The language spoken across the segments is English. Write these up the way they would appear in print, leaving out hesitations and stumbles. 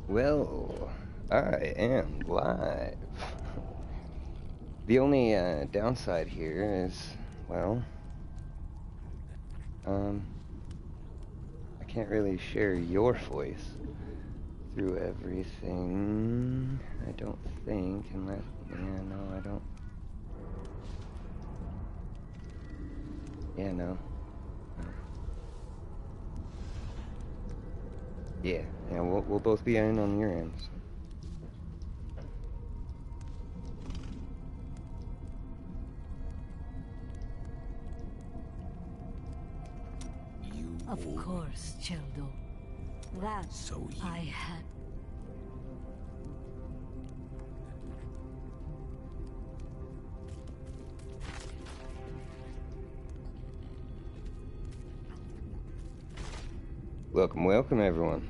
Well, I am live. The only downside here is, well, I can't really share your voice through everything. I don't think, unless, yeah, no, I don't. Yeah, no. Yeah, we'll both be in on your end. So. Of course, Cheldo. That so I had. Welcome, welcome, everyone.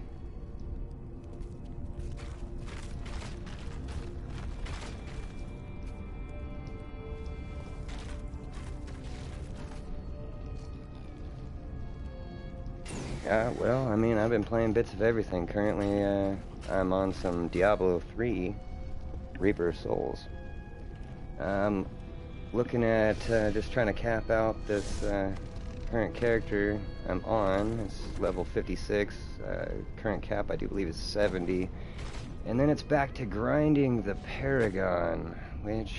Well, I mean, I've been playing bits of everything. Currently, I'm on some Diablo 3 Reaper Souls. Looking at just trying to cap out this current character I'm on. It's level 56. Current cap, I do believe, is 70. And then it's back to grinding the Paragon, which...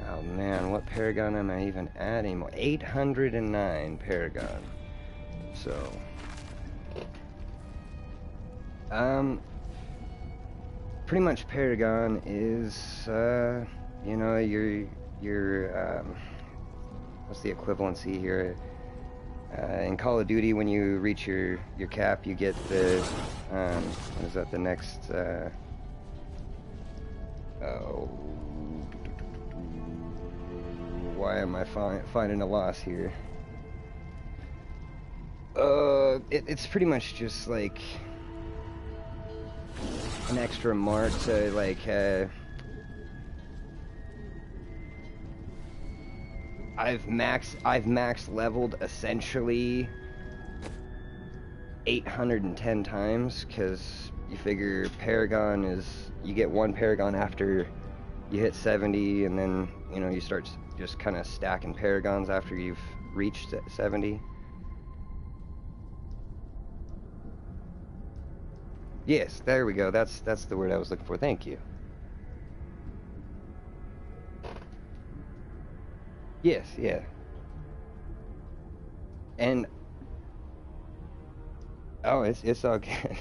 Oh man, what Paragon am I even at anymore? 809 Paragon. So... pretty much Paragon is, you know, your what's the equivalency here? In Call of Duty, when you reach your cap, you get the, what is that, the next, oh, why am I finding a loss here? It's pretty much just like an extra mark to like I've max leveled essentially 810 times, because you figure Paragon is, you get one Paragon after you hit 70, and then, you know, you start just kind of stacking Paragons after you've reached 70. Yes, there we go. That's the word I was looking for. Thank you. Yes, yeah. And oh, it's all good.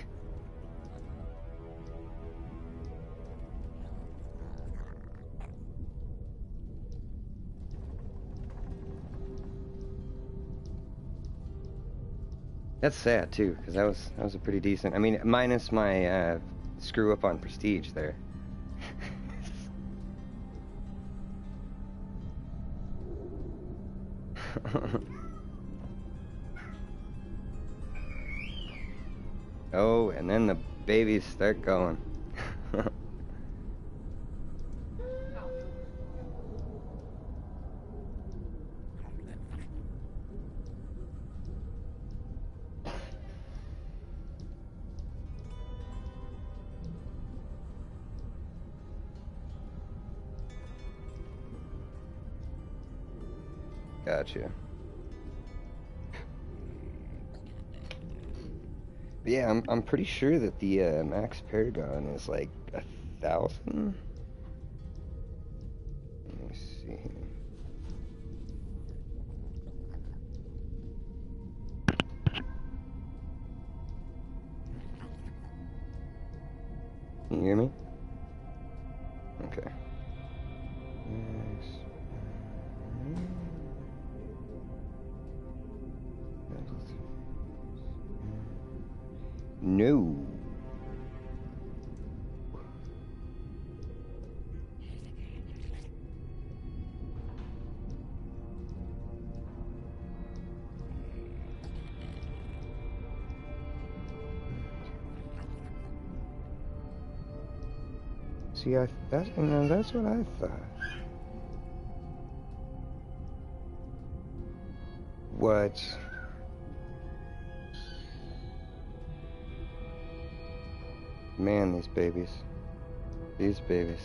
That's sad too, because that was a pretty decent. I mean, minus my screw up on prestige there. Oh, and then the babies start going. Gotcha. But yeah, I'm pretty sure that the max Paragon is like 1,000. Let me see. Can you hear me? Okay. No. See, that's what I thought. What? Man, these babies. These babies.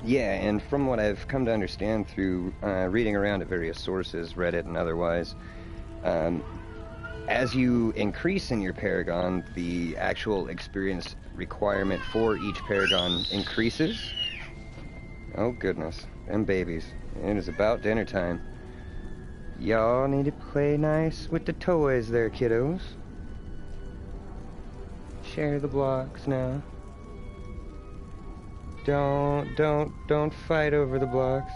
Yeah, and from what I've come to understand through reading around at various sources, Reddit and otherwise, um, as you increase in your Paragon, the actual experience requirement for each Paragon increases. Oh goodness, them babies. It is about dinner time. Y'all need to play nice with the toys there, kiddos. Share the blocks now. Don't fight over the blocks.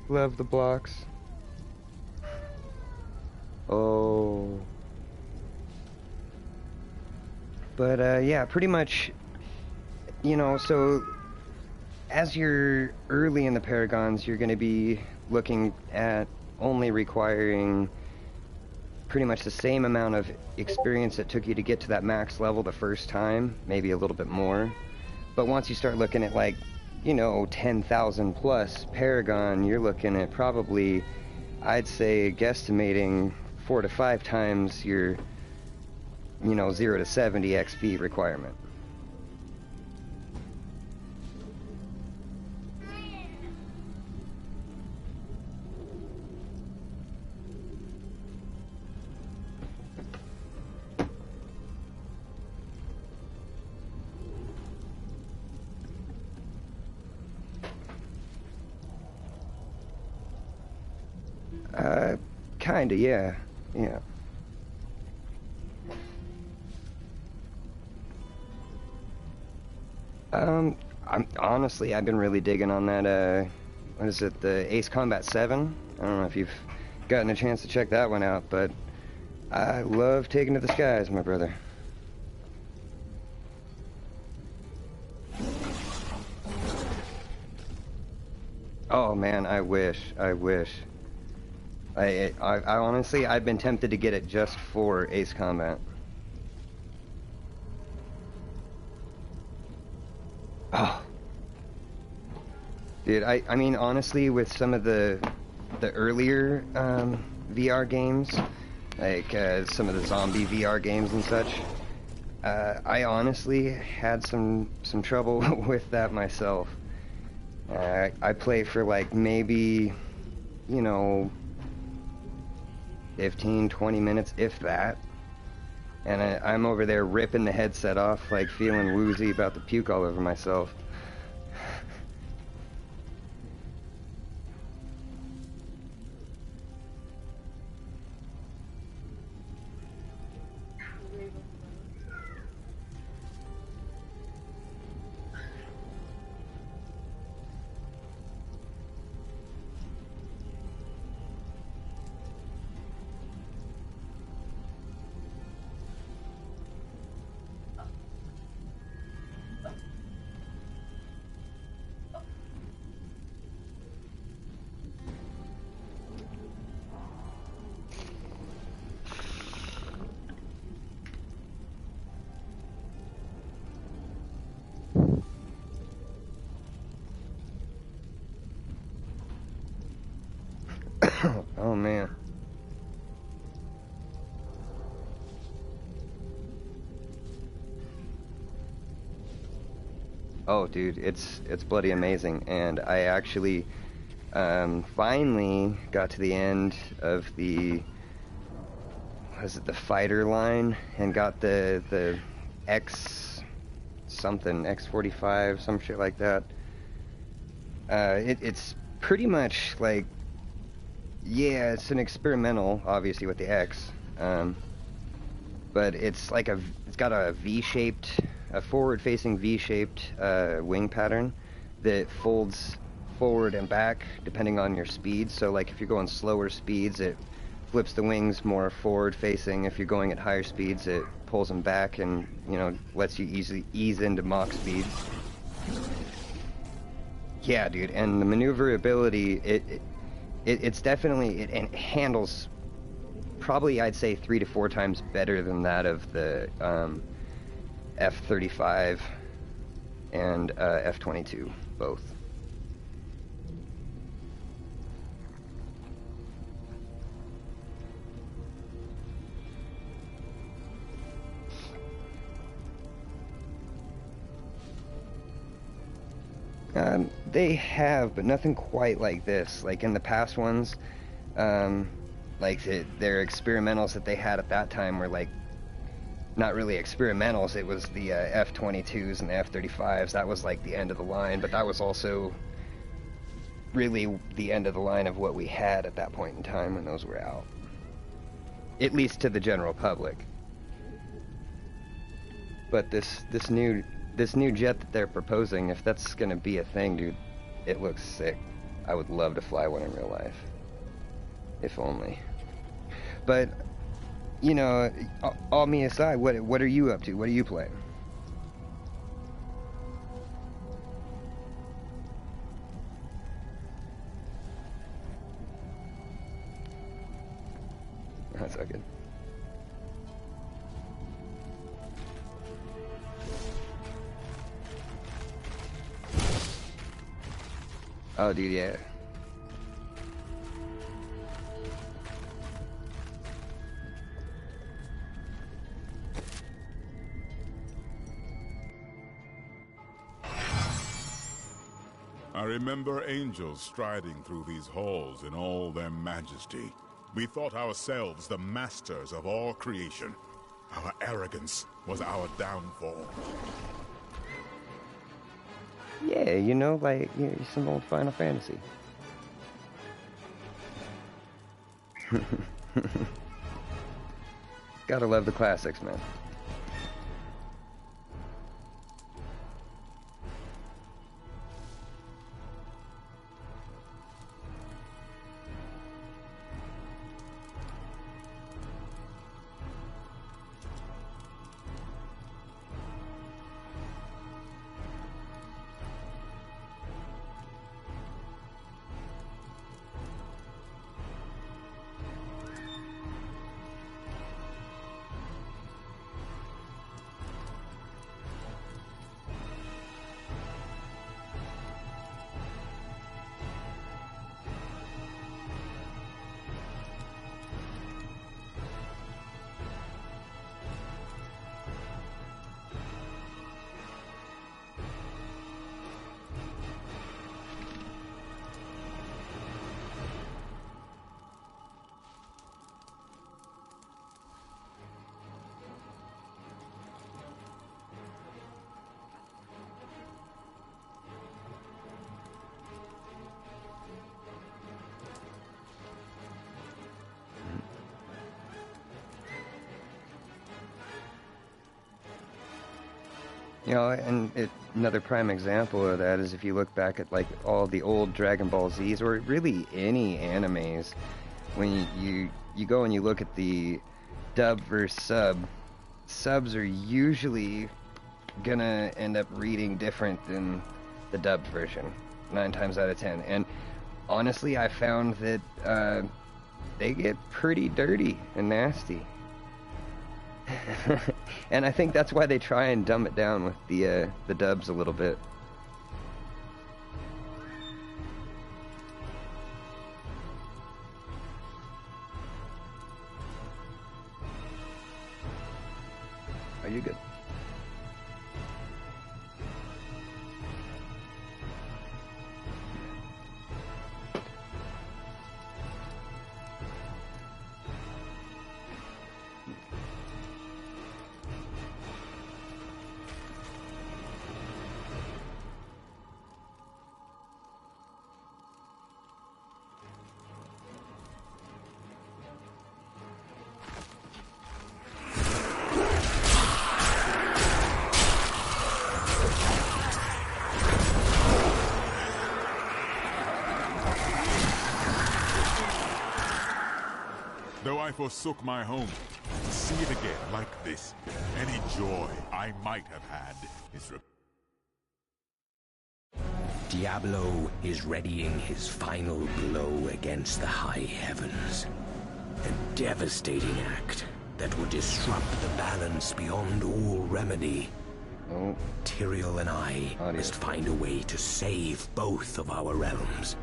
Love the blocks. Oh. But, yeah, pretty much, you know, so as you're early in the Paragons, you're going to be looking at only requiring pretty much the same amount of experience it took you to get to that max level the first time, maybe a little bit more. But once you start looking at, like, you know, 10,000 plus Paragon, you're looking at probably, I'd say, guesstimating 4 to 5 times your, you know, 0 to 70 XP requirement. Kinda, yeah. Yeah. I've been really digging on that, what is it, the Ace Combat 7? I don't know if you've gotten a chance to check that one out, but I love taking to the skies, my brother. Oh man, I wish. I honestly, I've been tempted to get it just for Ace Combat. Oh. Dude, I mean, honestly, with some of the earlier VR games, like some of the zombie VR games and such, I honestly had some trouble with that myself. I play for like maybe, you know, 15, 20 minutes, if that. And I'm over there ripping the headset off, like feeling woozy about to puke all over myself. Oh man. Oh dude, it's bloody amazing, and I actually finally got to the end of the, was it the fighter line, and got the X something, X45, some shit like that. It's pretty much like, yeah, it's an experimental, obviously, with the X, but it's like it's got a V-shaped, a forward-facing V-shaped wing pattern that folds forward and back depending on your speed. So like if you're going slower speeds, it flips the wings more forward-facing. If you're going at higher speeds, it pulls them back and, you know, lets you easily ease into Mach speeds. Yeah, dude, and the maneuverability, it's definitely, it handles probably, I'd say, 3 to 4 times better than that of the F-35 and F-22, both. They have, but nothing quite like this. Like in the past ones, like their experimentals that they had at that time were like not really experimentals. It was the F-22s and the F-35s. That was like the end of the line, but that was also really the end of the line of what we had at that point in time when those were out. At least to the general public. But this new jet that they're proposing, if that's gonna be a thing, dude, it looks sick. I would love to fly one in real life. If only. But, you know, all me aside, what are you up to? What are you playing? That's all good. Oh, dude, yeah. I remember angels striding through these halls in all their majesty. We thought ourselves the masters of all creation. Our arrogance was our downfall. Yeah, you know, like, you know, some old Final Fantasy. Gotta love the classics, man. You know, and another prime example of that is if you look back at like all the old Dragon Ball Zs, or really any animes, when you go and you look at the dub versus sub, subs are usually gonna end up reading different than the dubbed version, 9 times out of 10. And honestly, I found that they get pretty dirty and nasty. And I think that's why they try and dumb it down with the dubs a little bit. Are you good? Though I forsook my home, to see it again like this, any joy I might have had is Diablo is readying his final blow against the high heavens. A devastating act that would disrupt the balance beyond all remedy. Oh. Tyrael and I must find a way to save both of our realms.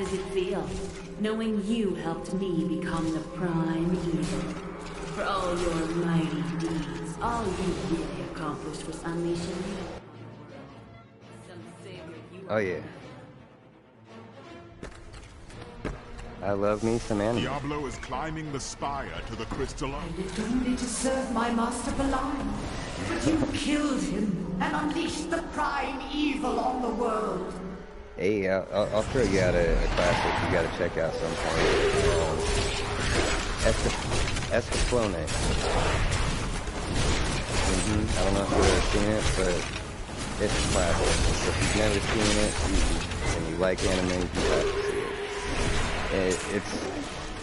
does it feel, knowing you helped me become the prime evil? For all your mighty deeds, all you really accomplished was unleashing me. Some savior you Oh yeah. I love me some anime. Diablo is climbing the spire to the crystal arch. I lived only to serve my master blind, but you killed him and unleashed the prime evil on the world. Hey, I'll throw you out a classic you gotta check out sometime. Escaflowne. I don't know if you've ever seen it, but it's a classic. If you've never seen it, and you like anime, you have to see it.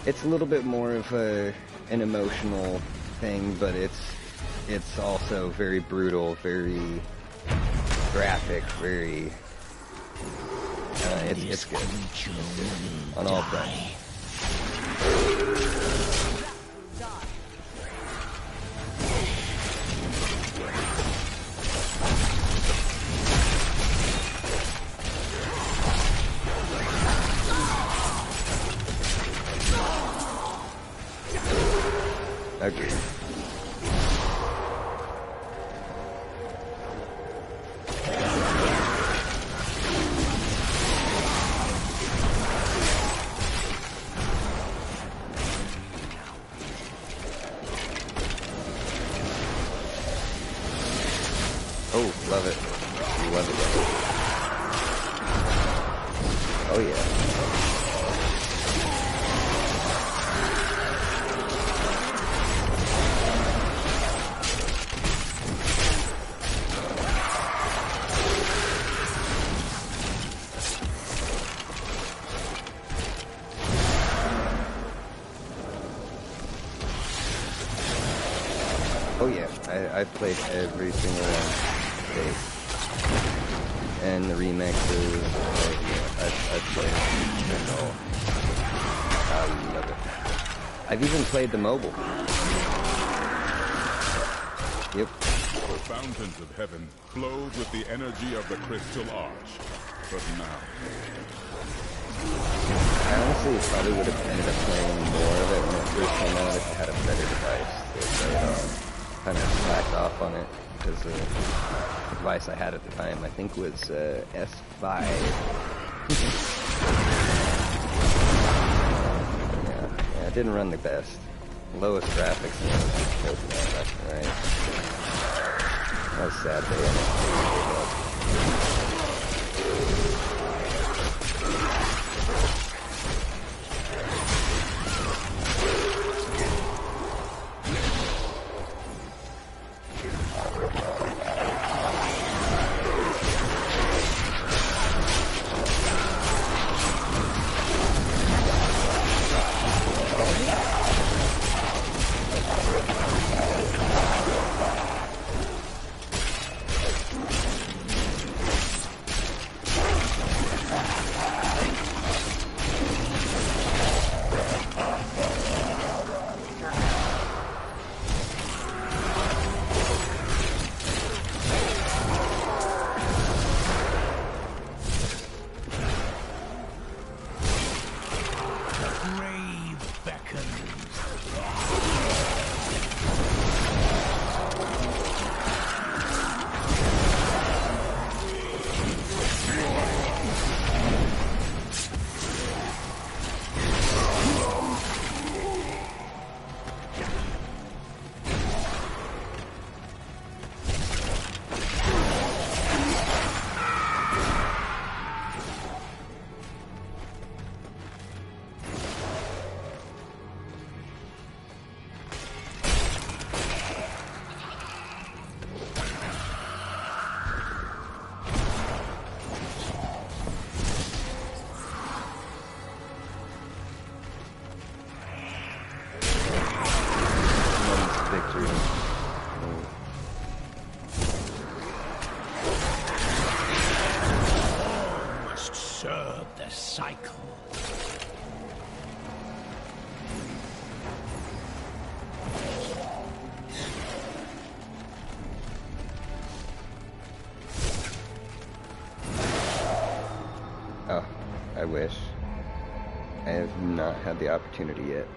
It's a little bit more of an emotional thing, but it's also very brutal, very graphic, very it's good. It's good on all fronts. Agreed. Oh, love it. Love it. Oh yeah. Oh yeah, I've played every single one to date. And the remixes, I've played them all. I love it. I've even played the mobile. Yep. The fountains of heaven flowed with the energy of the crystal arch. But now... I honestly probably would have ended up playing more of it when it first came out if I had a better device. Kind of slacked off on it because the device I had at the time I think was S5. yeah, it didn't run the best. Lowest graphics and left and right. That was sad day. Cycle. Oh, I wish. have not had the opportunity yet.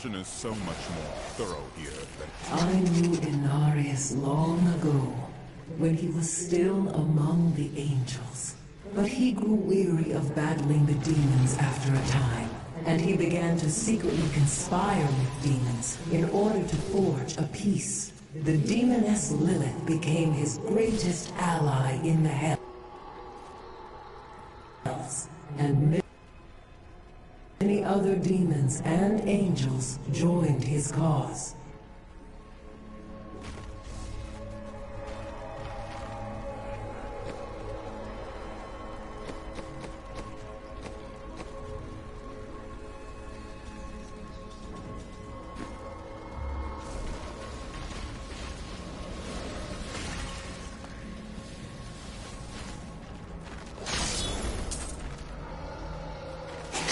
Is so much more thorough here than... I knew Inarius long ago, when he was still among the angels. But he grew weary of battling the demons after a time, and he began to secretly conspire with demons in order to forge a peace. The demoness Lilith became his greatest ally in the hells, and many other demons and angels joined his cause.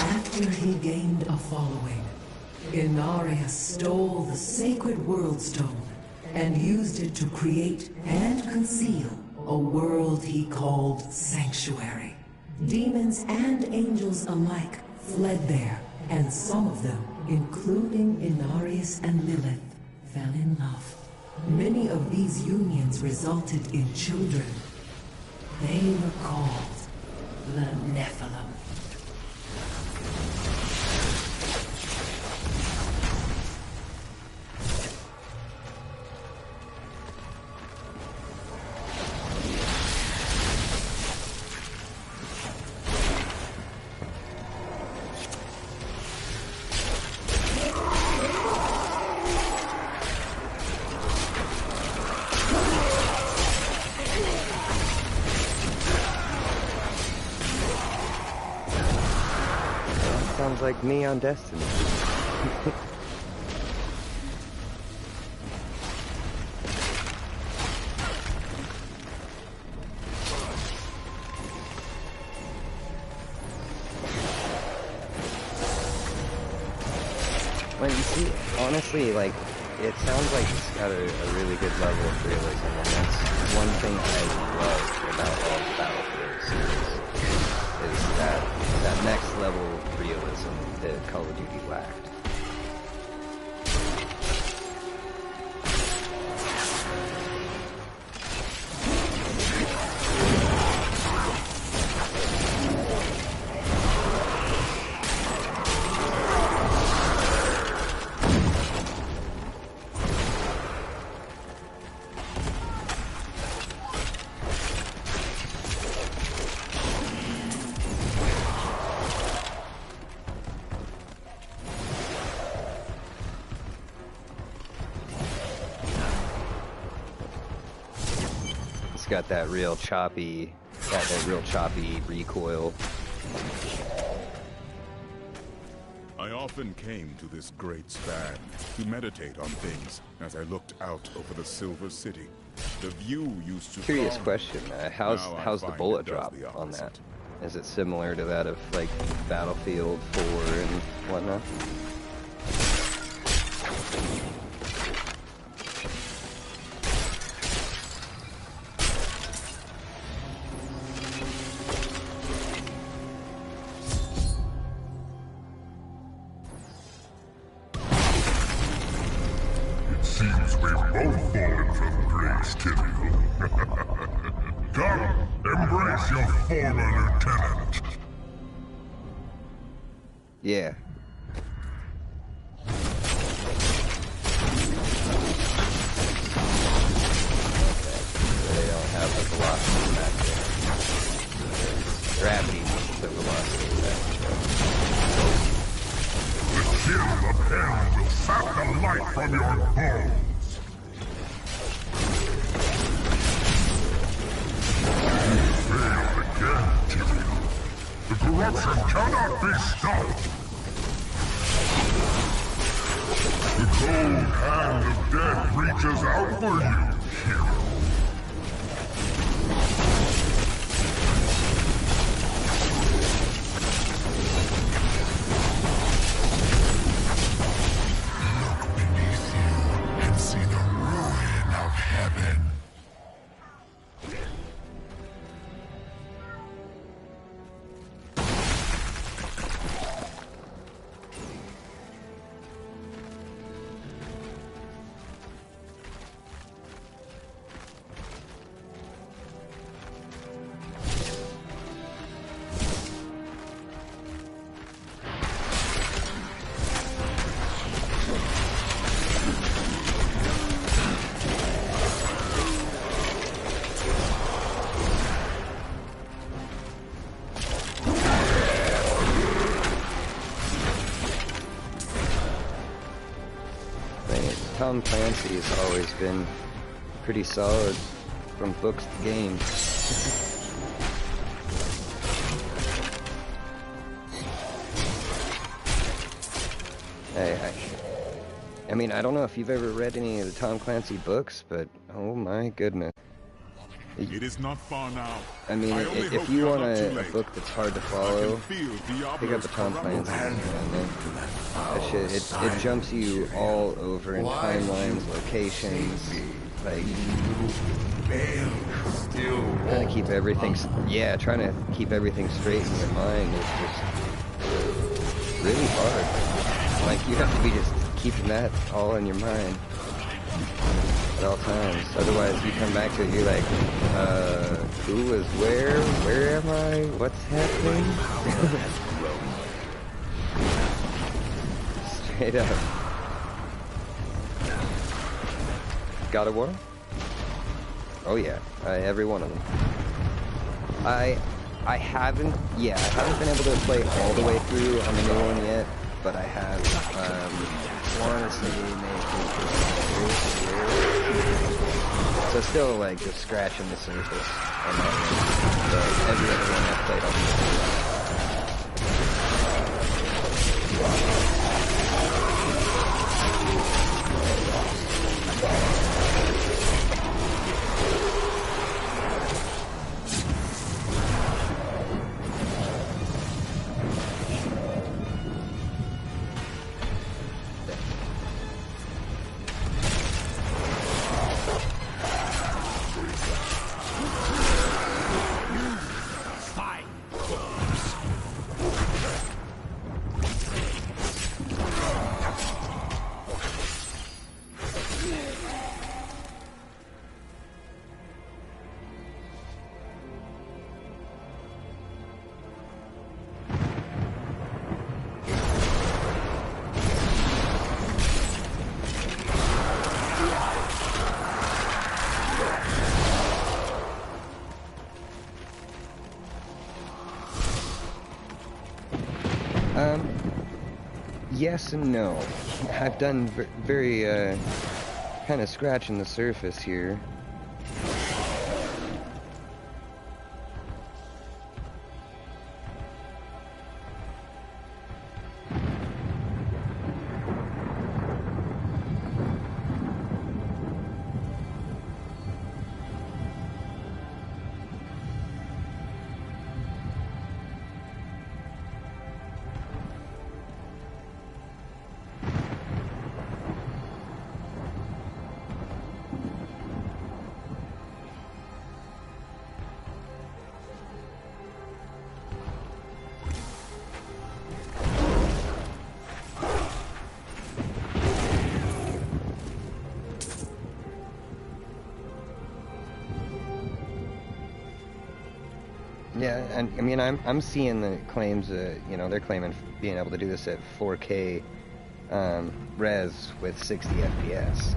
After he gained a following, Inarius stole the sacred world stone and used it to create and conceal a world he called Sanctuary. Demons and angels alike fled there, and some of them, including Inarius and Lilith, fell in love. Many of these unions resulted in children. They were called the Nephilim. Sounds like me on Destiny. Well, you see, honestly, like, it sounds like it's got a really good level of realism, and that's one thing I love about all the Battlefield series, is that next level of realism that Call of Duty lacked. Got that real choppy, recoil. I often came to this great span to meditate on things as I looked out over the Silver City. The view used to... Curious question, how's the bullet drop on that? Is it similar to that of, like, Battlefield 4 and whatnot? Come, embrace your former lieutenant. Yeah. They don't have the velocity back there. Gravity needs the velocity back there. The chill of hell will sap the life from your bones. The corruption cannot be stopped! The cold hand of death reaches out for you, hero. Tom Clancy has always been pretty solid from books to games. I mean, I don't know if you've ever read any of the Tom Clancy books, but oh my goodness. It is not far now. I mean, if you want a book that's hard to follow, pick up a Tom Clancy. That shit, it jumps you all over in timelines, locations, like trying to keep everything, trying to keep everything straight in your mind is just really hard. Like, you have to be just keeping that all in your mind at all times. Otherwise, you come back to it, you're like, who was where? Where am I? What's happening? Straight up. God of War? Oh yeah, every one of them. I haven't been able to play all the way through on the new one yet, but I have, honestly, so still, like, just scratching the surface on that one. But every other one I've played on yes and no. I've done very, kind of scratching the surface here. Yeah, and I mean, I'm seeing the claims, you know, they're claiming being able to do this at 4K res with 60 FPS.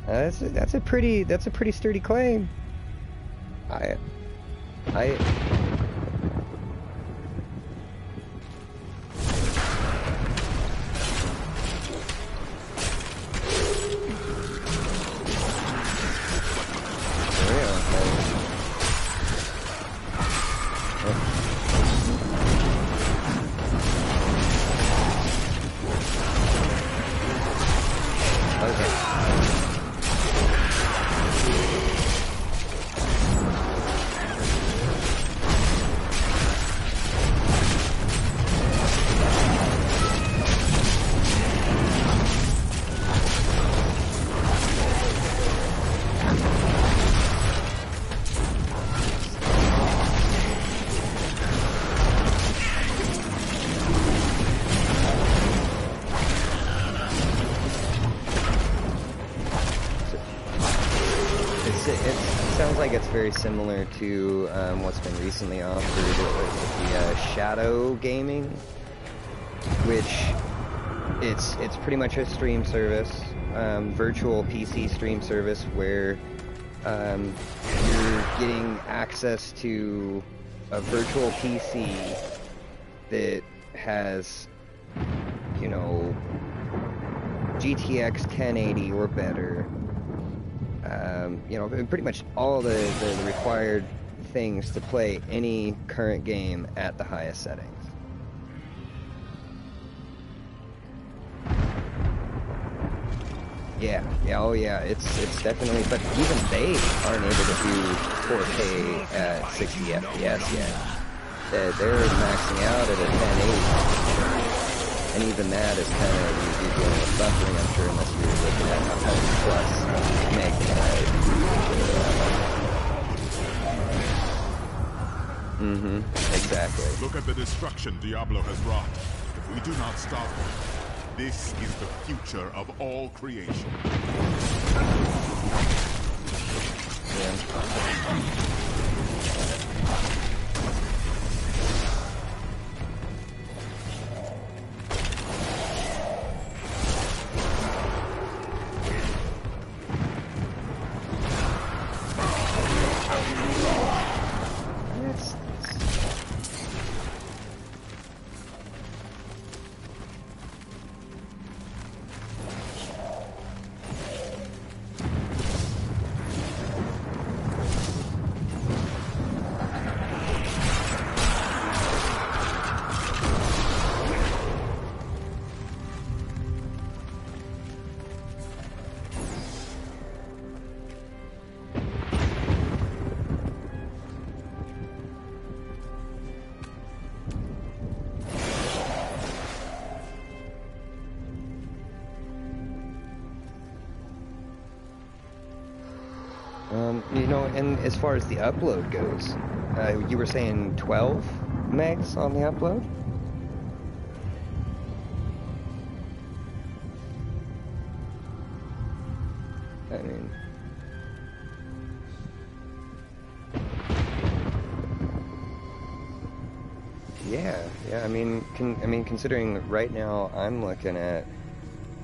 That's a pretty sturdy claim. I It's very similar to what's been recently offered with the Shadow gaming, which it's pretty much a stream service, virtual PC stream service where you're getting access to a virtual PC that has, you know, GTX 1080 or better. You know, pretty much all the required things to play any current game at the highest settings. Yeah, oh yeah, it's definitely, but even they aren't able to do 4K at 60 FPS yet. They're maxing out at a 1080, and even that is kind of, you're dealing with buffering, I'm sure, unless you're looking at 100 plus meg. Exactly. Look at the destruction Diablo has wrought. If we do not stop it, this is the future of all creation. You know, and as far as the upload goes, you were saying 12 megs on the upload? I mean... Yeah, I mean, considering right now I'm looking at,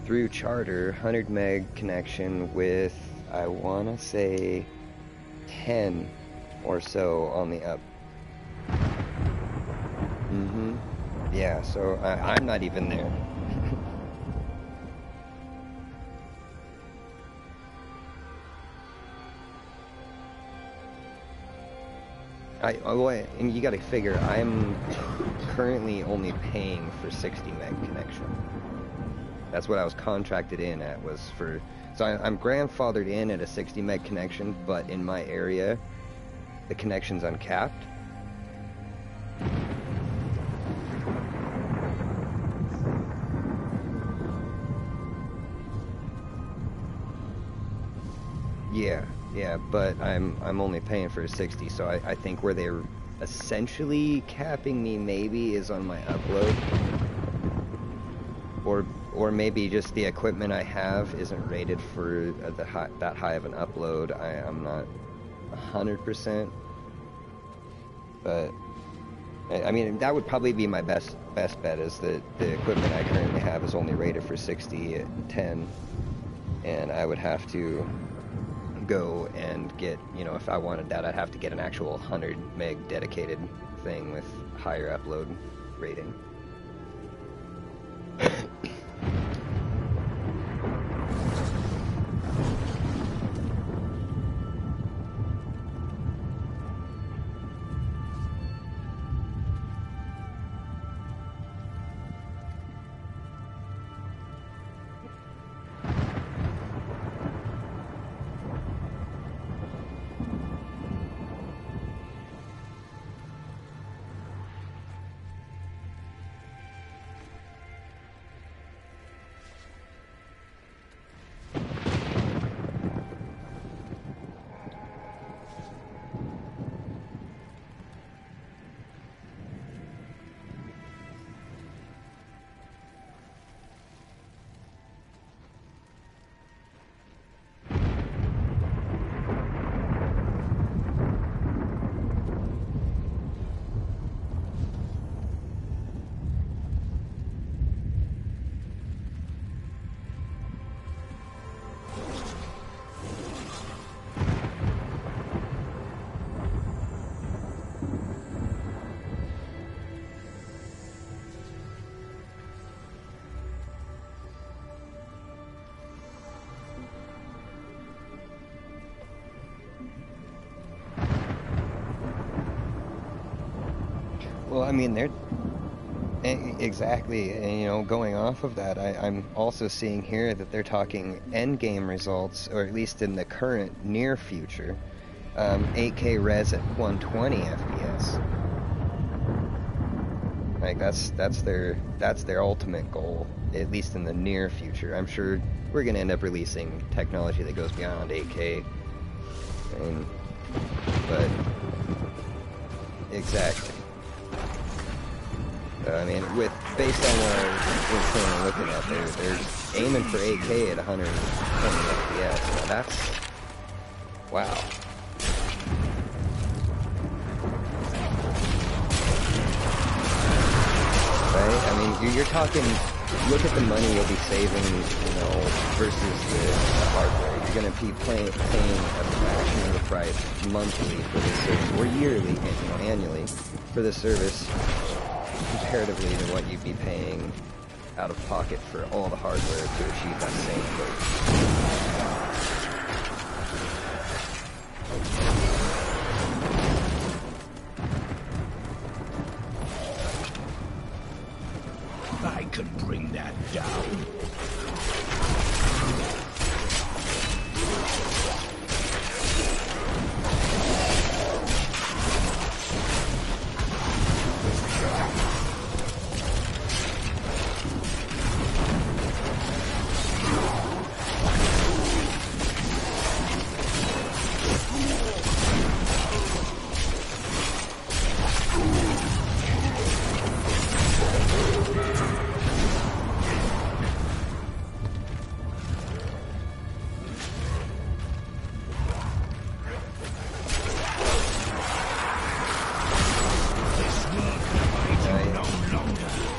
through Charter, 100 meg connection with, I want to say, 10 or so on the up. Yeah, so I'm not even there. And you got to figure, I'm currently only paying for 60 meg connection. That's what I was contracted in at, was for... So I'm grandfathered in at a 60 meg connection, but in my area, the connection's uncapped. Yeah, but I'm only paying for a 60, so I think where they're essentially capping me maybe is on my upload. Or maybe just the equipment I have isn't rated for that high of an upload. I'm not 100%, but I mean, that would probably be my best bet, is that the equipment I currently have is only rated for 60 at 10, and I would have to go and get, you know, if I wanted that, I'd have to get an actual 100 meg dedicated thing with higher upload rating. I mean, they're exactly, and, you know, going off of that, I'm also seeing here that they're talking end game results, or at least in the current near future, 8K res at 120 FPS. Like that's their ultimate goal, at least in the near future. I'm sure we're gonna end up releasing technology that goes beyond 8K, but exactly. I mean, based on what we're currently looking at, they're aiming for 8K at 120 FPS. Now that's wow. Right? I mean, you're talking. Look at the money you'll be saving, you know, versus the hardware. You're going to be paying a fraction of the price monthly for this service, or yearly, you know, annually, for this service, comparatively to what you'd be paying out of pocket for all the hardware to achieve that same goal. I can bring that down.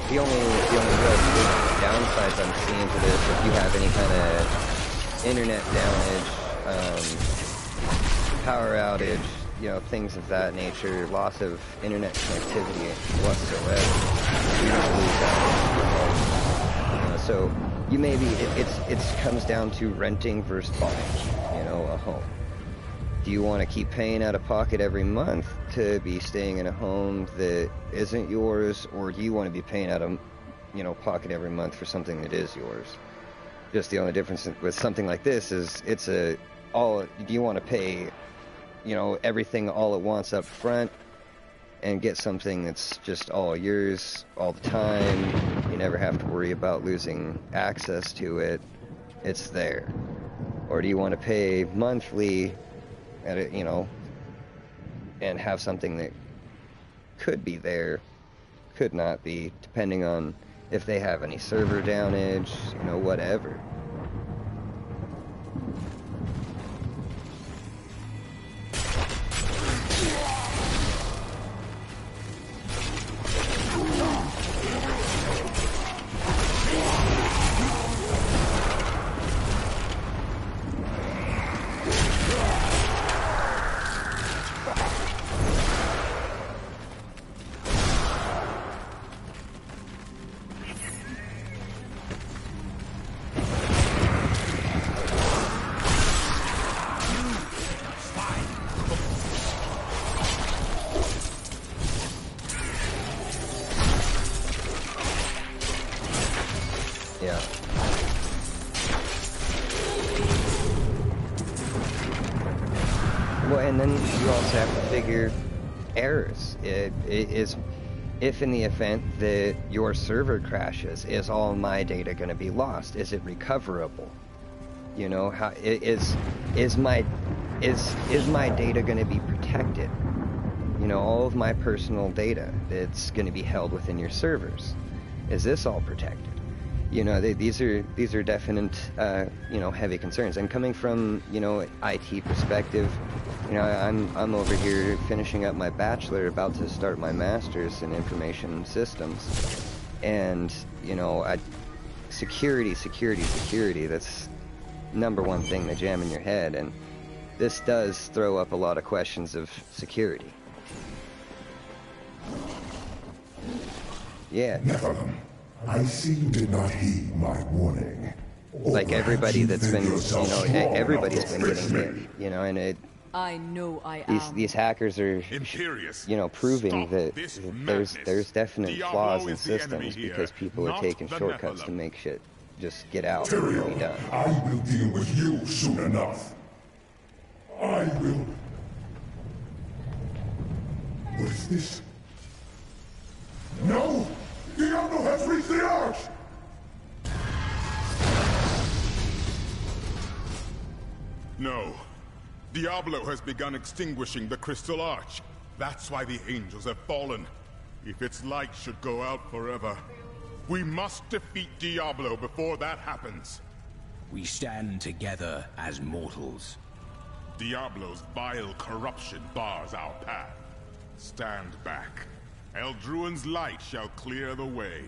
The only real big downsides I'm seeing to this, if you have any kind of internet damage, power outage, you know, things of that nature, loss of internet connectivity whatsoever, you don't lose that. So you maybe it comes down to renting versus buying, you know, a home. Do you want to keep paying out of pocket every month to be staying in a home that isn't yours, or do you want to be paying out of, you know, pocket every month for something that is yours? Just the only difference with something like this is do you want to pay, you know, everything all at once up front and get something that's just all yours all the time? You never have to worry about losing access to it. It's there. Or do you want to pay monthly at it, you know, and have something that could be there, could not be, depending on if they have any server downage, you know, whatever. Yeah. Well, and then you also have to figure errors. It is, if in the event that your server crashes, is all my data going to be lost? Is it recoverable? You know, how is my data going to be protected? You know, all of my personal data that's going to be held within your servers, is this all protected? You know, these are definite, you know, heavy concerns. And coming from, you know, IT perspective, you know, I'm over here finishing up my bachelor, about to start my master's in information systems, and you know, security. That's number one thing to jam in your head, and this does throw up a lot of questions of security. Yeah. Nephilim, I see you did not heed my warning. Like everybody that's been, you know, everybody's been getting hit, you know, and I know I am. These hackers are, Imperious, you know, proving stop that this there's madness. definite Diablo flaws in is the enemy systems here, because people are not taking the shortcuts Nephilim. to make shit just get out and be Tyrael, done. I will deal with you soon enough. I will... What is this? No! Diablo has reached the arch! No. Diablo has begun extinguishing the Crystal Arch. That's why the angels have fallen. If its light should go out forever, we must defeat Diablo before that happens. We stand together as mortals. Diablo's vile corruption bars our path. Stand back. Eldruin's light shall clear the way.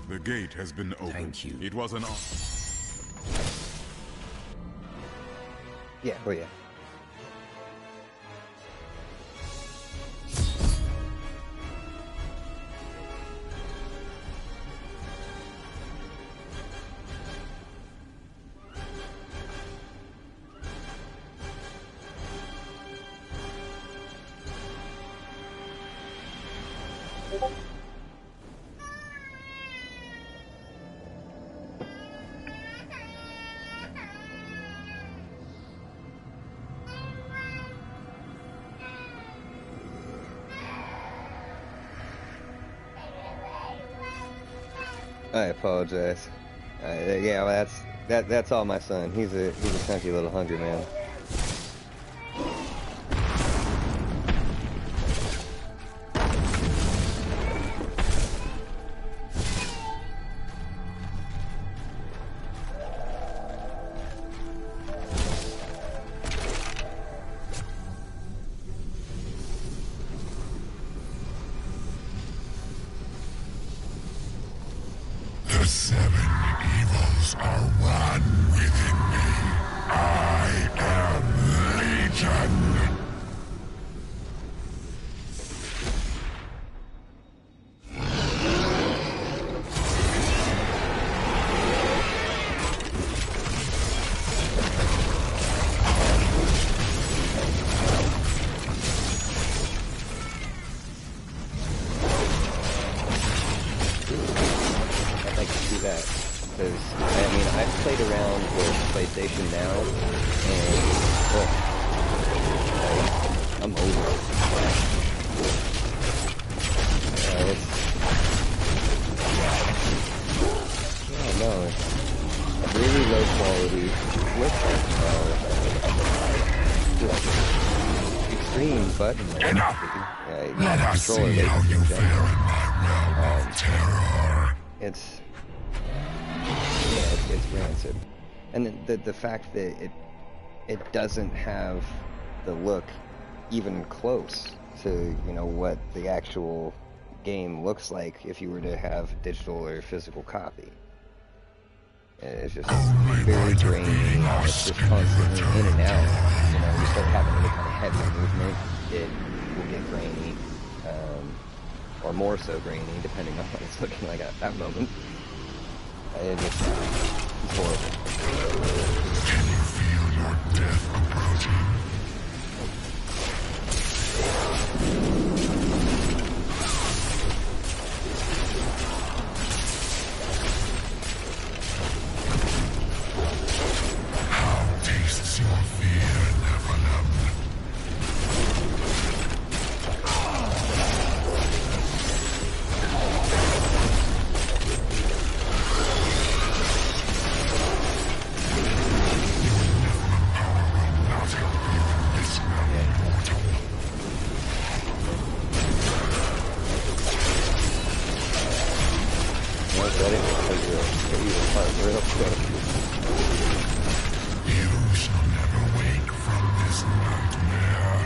The gate has been opened. Thank you. It was an honor. Yeah, oh yeah. I apologize. Yeah, well, that's all my son. He's a chunky little hungry man. The 7 evils are one within me. I am Legion. I'd like to see that because I mean I've played around with PlayStation Now, and look, I'm over it. It's it's really low quality with extreme button mashing. Let us see Controller how latency you in fare general. in my realm of terror. It's rancid, and the fact that it doesn't have the look even close to what the actual game looks like if you were to have a digital or physical copy. It's just very grainy. It's just constantly in and out. You start having any kind of heavy movement, it will get grainy, or more so grainy, depending on what it's looking like at that moment. It's horrible. Can you feel your death approaching? How tastes your fear, Nephilim? Real quick. You shall never wake from this nightmare.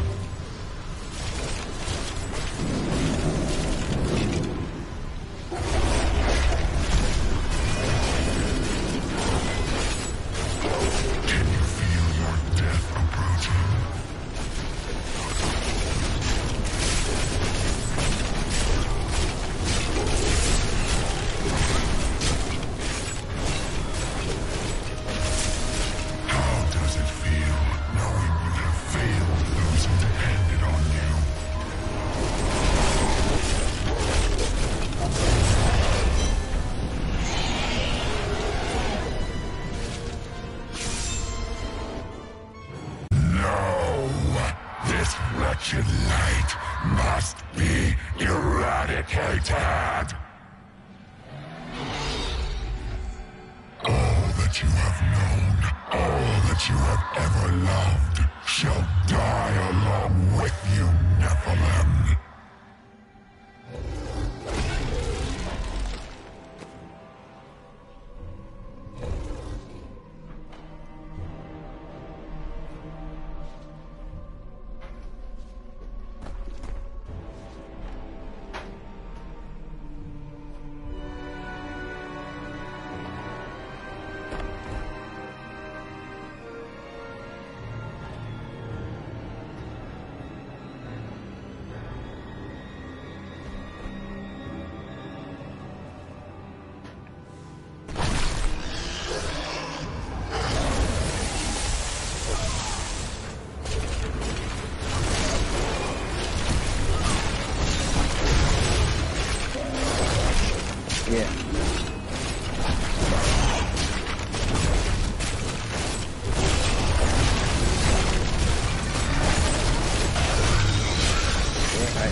that you have known, all that you have ever loved, shall die along with you, Nephilim.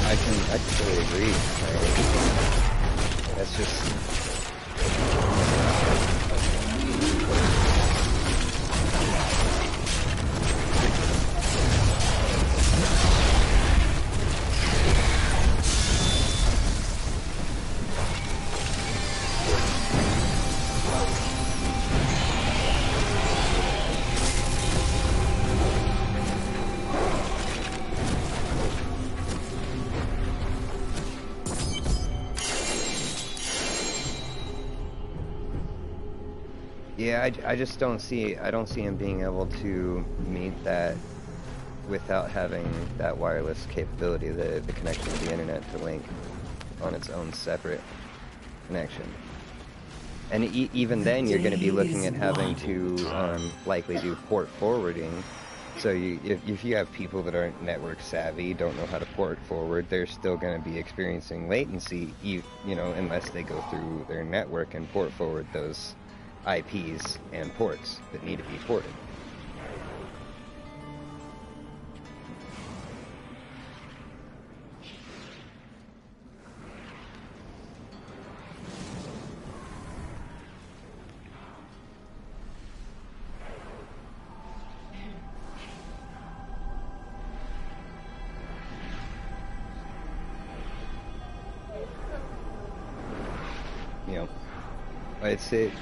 I totally agree. That's just... Yeah, I just don't see him being able to meet that without having that wireless capability, the connection to the internet to link on its own separate connection. And even then, you're going to be looking at having to likely do port forwarding. So if you have people that aren't network savvy, don't know how to port forward, they're still going to be experiencing latency, you know, unless they go through their network and port forward those IPs and ports that need to be ported.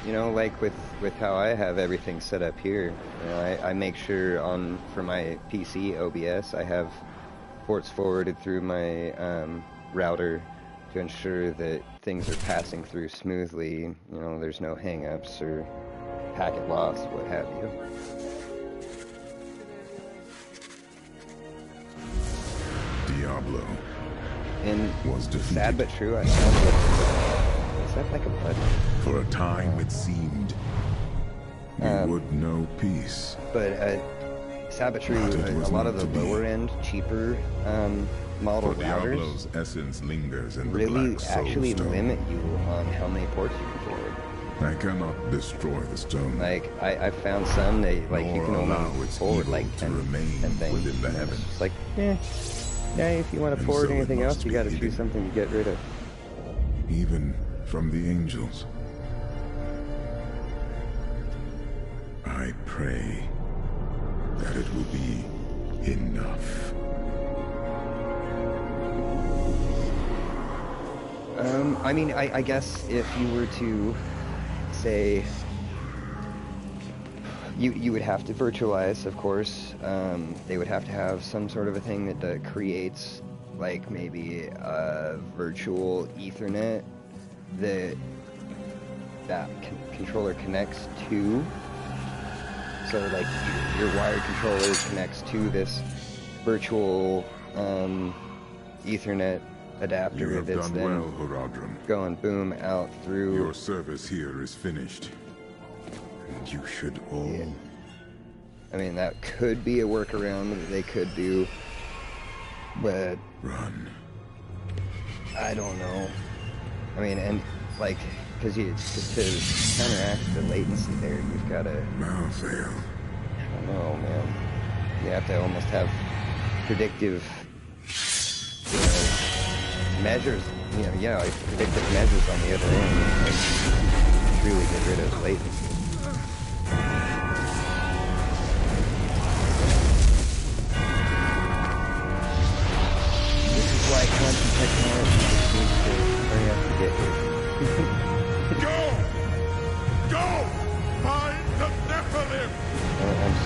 You know, like with how I have everything set up here, you know, I make sure for my PC OBS, I have ports forwarded through my router to ensure that things are passing through smoothly, you know, there's no hang-ups or packet loss, what have you. Diablo And was defeated. Sad but true, I found is that like a button? For a time it seemed we would know peace. But sad but true, a lot of the lower end, cheaper model For routers Diablo's essence lingers in the really black actually soulstone. limit you on how many ports you can forward. I cannot destroy the stone. Like I found some that like you Nor can allow only its forward evil like to 10 remain things. within the And it's heavens. just like, yeah, if you want to And forward so it anything must else, you be got to choose hidden. something to get rid of. Even from the angels. I pray that it will be enough. I mean, I guess if you were to say, you would have to virtualize, of course. They would have to have some sort of a thing that creates, like maybe a virtual Ethernet that controller connects to. So like your wired controller connects to this virtual Ethernet adapter You have that's done then well, Horadrim. going boom out through. Your service here is finished. And you should all... Yeah. I mean, that could be a workaround that they could do, but run. I don't know. I mean, and like, because to counteract the latency there, you've got to... Malfail. I don't know, man. You have to almost have predictive, measures, predictive measures on the other end to really get rid of latency.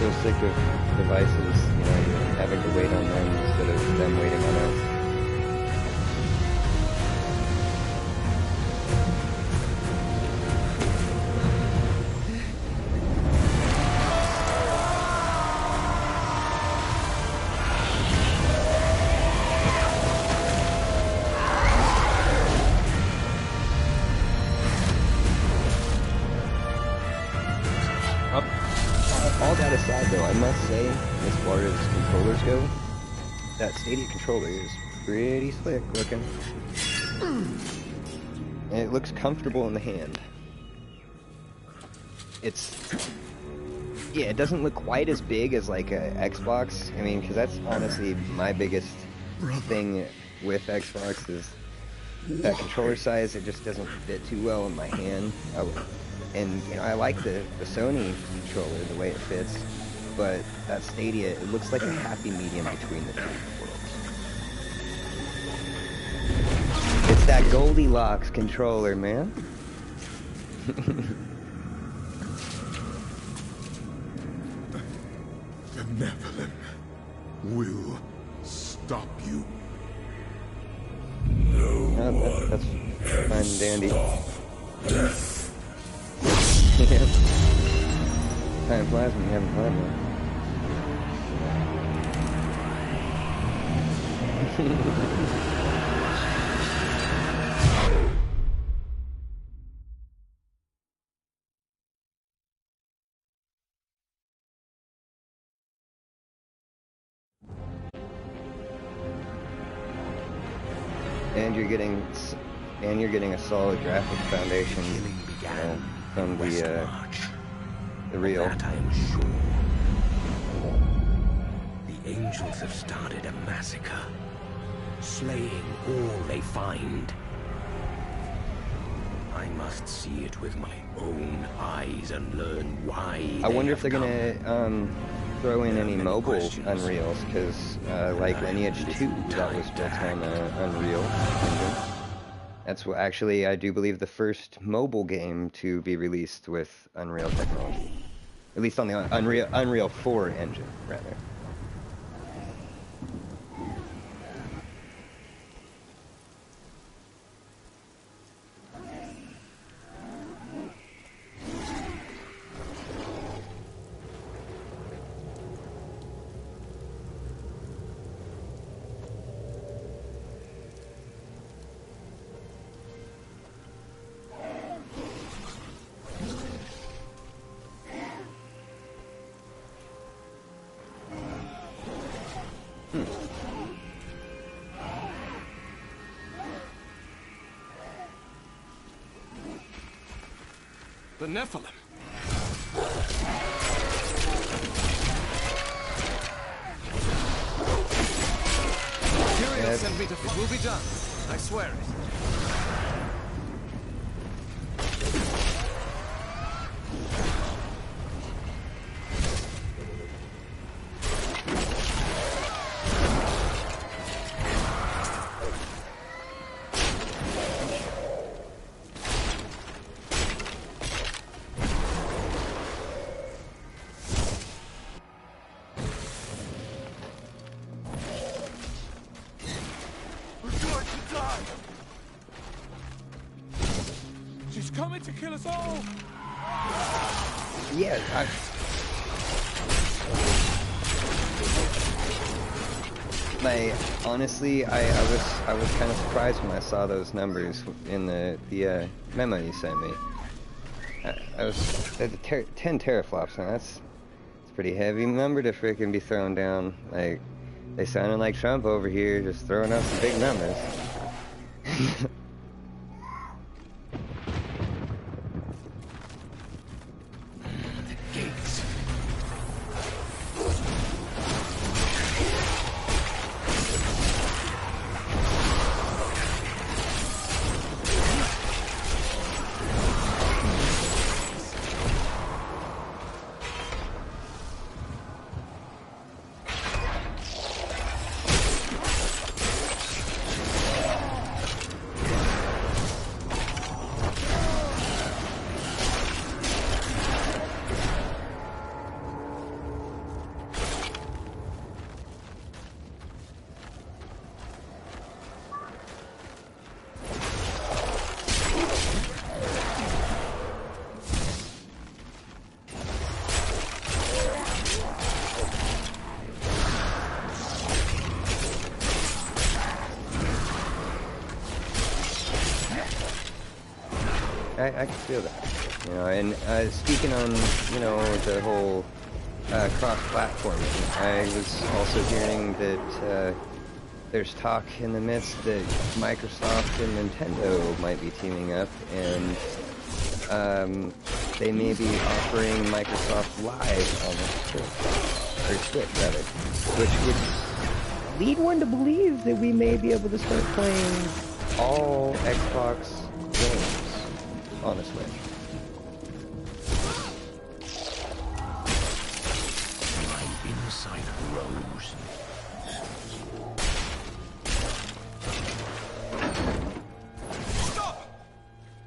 so sick of devices, you know, having to wait on them instead of them waiting on us. All that aside, though, I must say, as far as controllers go, that Stadia controller is pretty slick looking. And it looks comfortable in the hand. Yeah, it doesn't look quite as big as like a Xbox. I mean, because that's honestly my biggest thing with Xbox is that controller size. It just doesn't fit too well in my hand. And you know, I like the Sony controller, the way it fits, but that Stadia, it looks like a happy medium between the two worlds. It's that Goldilocks controller, man. The Nephilim will stop you. That's fine and dandy. Death. Yeah. Time flies when you're having fun, man. And you're getting a solid graphic foundation, you know, from the real. That I am sure. The angels have started a massacre, slaying all they find. I must see it with my own eyes and learn why. I wonder if they're gonna throw in any mobile Unreals, because like Lineage 2, that was built on Unreal Engine. That's what, actually, I do believe, the first mobile game to be released with Unreal technology. At least on the Unreal 4 engine, rather. The Nephilim. Tyrion sent me to... It will be done. I swear it. To kill us all. Yeah, honestly, I was kind of surprised when I saw those numbers in the memo you sent me. I was at 10 teraflops, and that's a pretty heavy number to freaking be thrown down. Like, they sounded like Trump over here, just throwing out some big numbers. I can feel that. You know, and speaking on, you know, the whole cross-platforming, I was also hearing that there's talk in the midst that Microsoft and Nintendo might be teaming up, and they may be offering Microsoft Live on the Switch, rather, which would lead one to believe that we may be able to start playing all Xbox games on the Switch. My insight grows. Stop!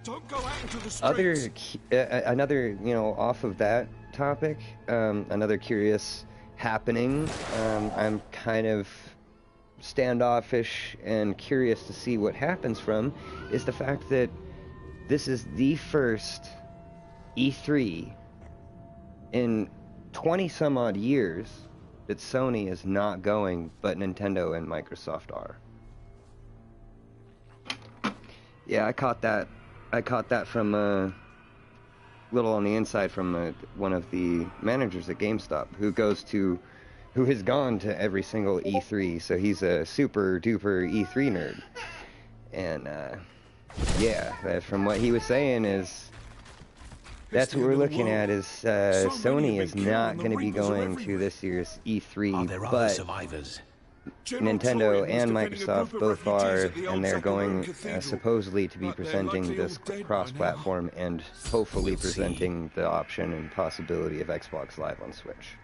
Don't go out into the streets. Another, you know, off of that topic, another curious happening, I'm kind of standoffish and curious to see what happens from, is the fact that this is the first E3 in 20 some odd years that Sony is not going, but Nintendo and Microsoft are. Yeah, I caught that from a little on the inside from one of the managers at GameStop who has gone to every single E3, so he's a super duper E3 nerd. And yeah, from what he was saying is that's what we're looking at is Sony is not going to be going to this year's E3, but Nintendo and Microsoft both are, and they're going supposedly to be presenting this cross-platform and hopefully presenting the option and possibility of Xbox Live on Switch.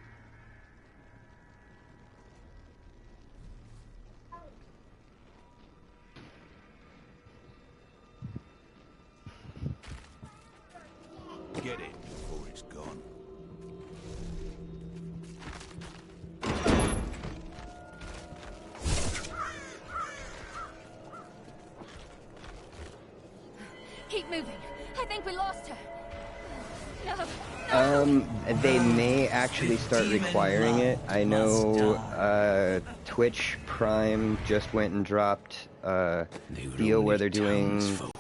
Get it before it's gone. Keep moving. I think we lost her. No. They may actually start requiring it. I know Twitch Prime just went and dropped a deal where they're doing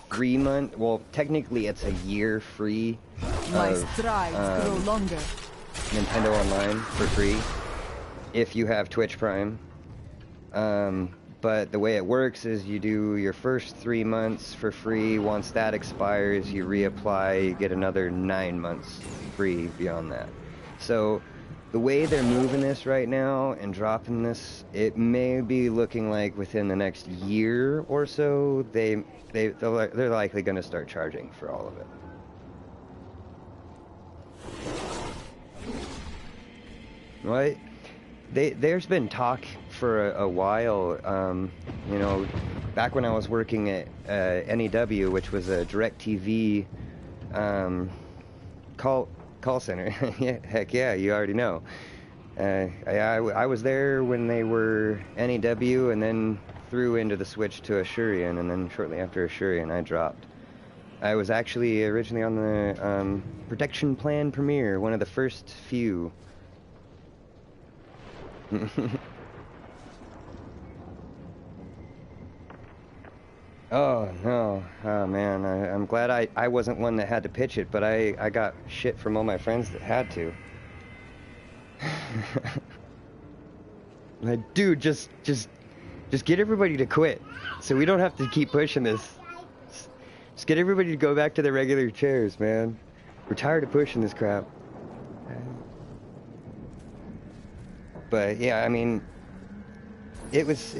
3 months. Well, technically it's a year free of Nintendo Online for free if you have Twitch Prime. But the way it works is you do your first 3 months for free. Once that expires, you reapply, you get another 9 months free beyond that. So the way they're moving this right now and dropping this, it may be looking like within the next year or so, they're likely going to start charging for all of it. Right? There's been talk for a while, you know, back when I was working at NEW, which was a DirecTV call center. Yeah, heck yeah, you already know. I was there when they were NEW, and then threw into the switch to Asurion, and then shortly after Asurion, I dropped. I was actually originally on the Protection Plan Premier, one of the first few. Oh no, oh man, I'm glad I wasn't one that had to pitch it, but I got shit from all my friends that had to. Like, dude, just get everybody to quit, so we don't have to keep pushing this. Just get everybody to go back to their regular chairs, man. We're tired of pushing this crap. But yeah, I mean, it was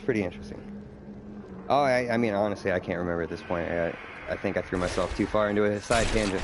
pretty interesting. Oh, I mean, honestly, I can't remember at this point. I think I threw myself too far into a side tangent.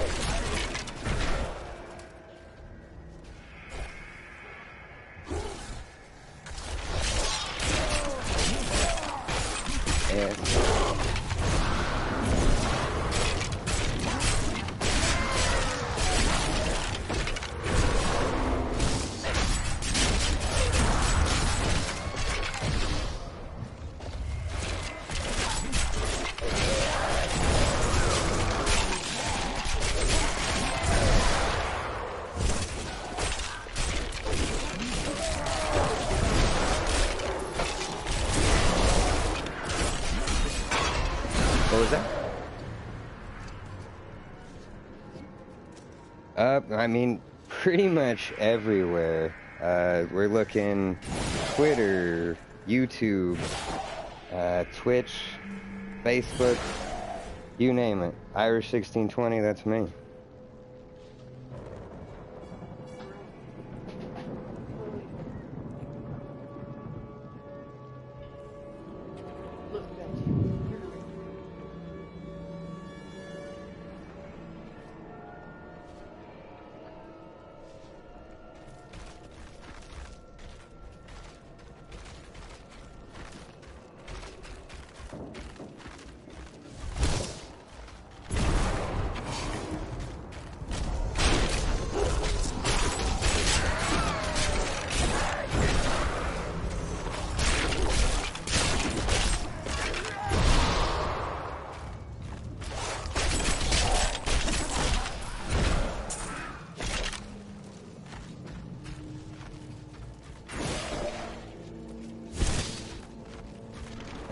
I mean, pretty much everywhere. We're looking Twitter, YouTube, Twitch, Facebook, you name it. Irish1620, that's me.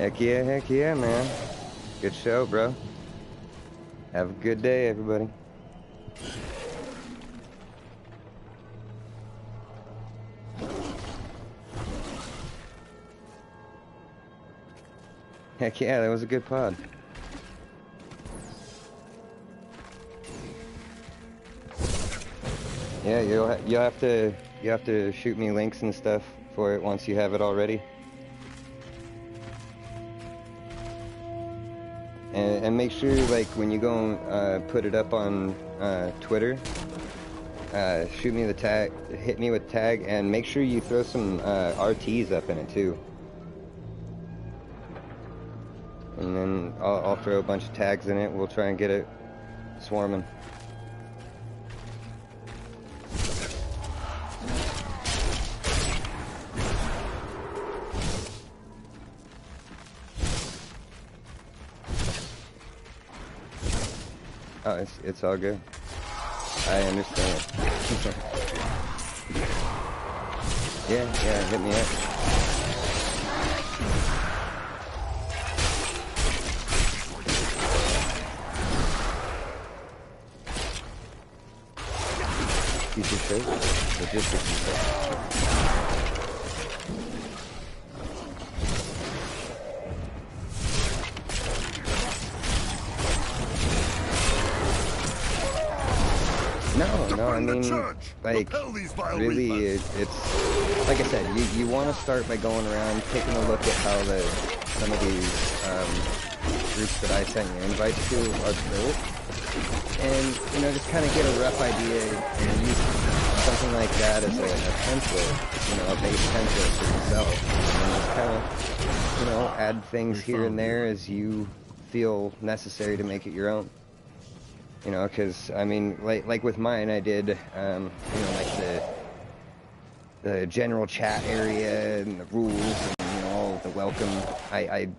Heck yeah, man. Good show, bro. Have a good day, everybody. Heck yeah, that was a good pod. Yeah, you'll have to shoot me links and stuff for it once you have it already. And make sure, like, when you go put it up on Twitter, shoot me the tag, hit me with tag, and make sure you throw some RTs up in it too. And then I'll throw a bunch of tags in it. We'll try and get it swarming. Oh, it's all good. I understand. Yeah, hit me up. Future shows? Logistics and stuff. No, I mean, like, really, it's, like I said, you want to start by going around, taking a look at how some of these groups that I sent you invites to are built, and, you know, just kind of get a rough idea and use something like that as a template, you know, a base template for yourself, and just kind of, you know, add things here and there as you feel necessary to make it your own. You know, because, I mean, like with mine, I did, you know, like the general chat area and the rules and, you know, the welcome. I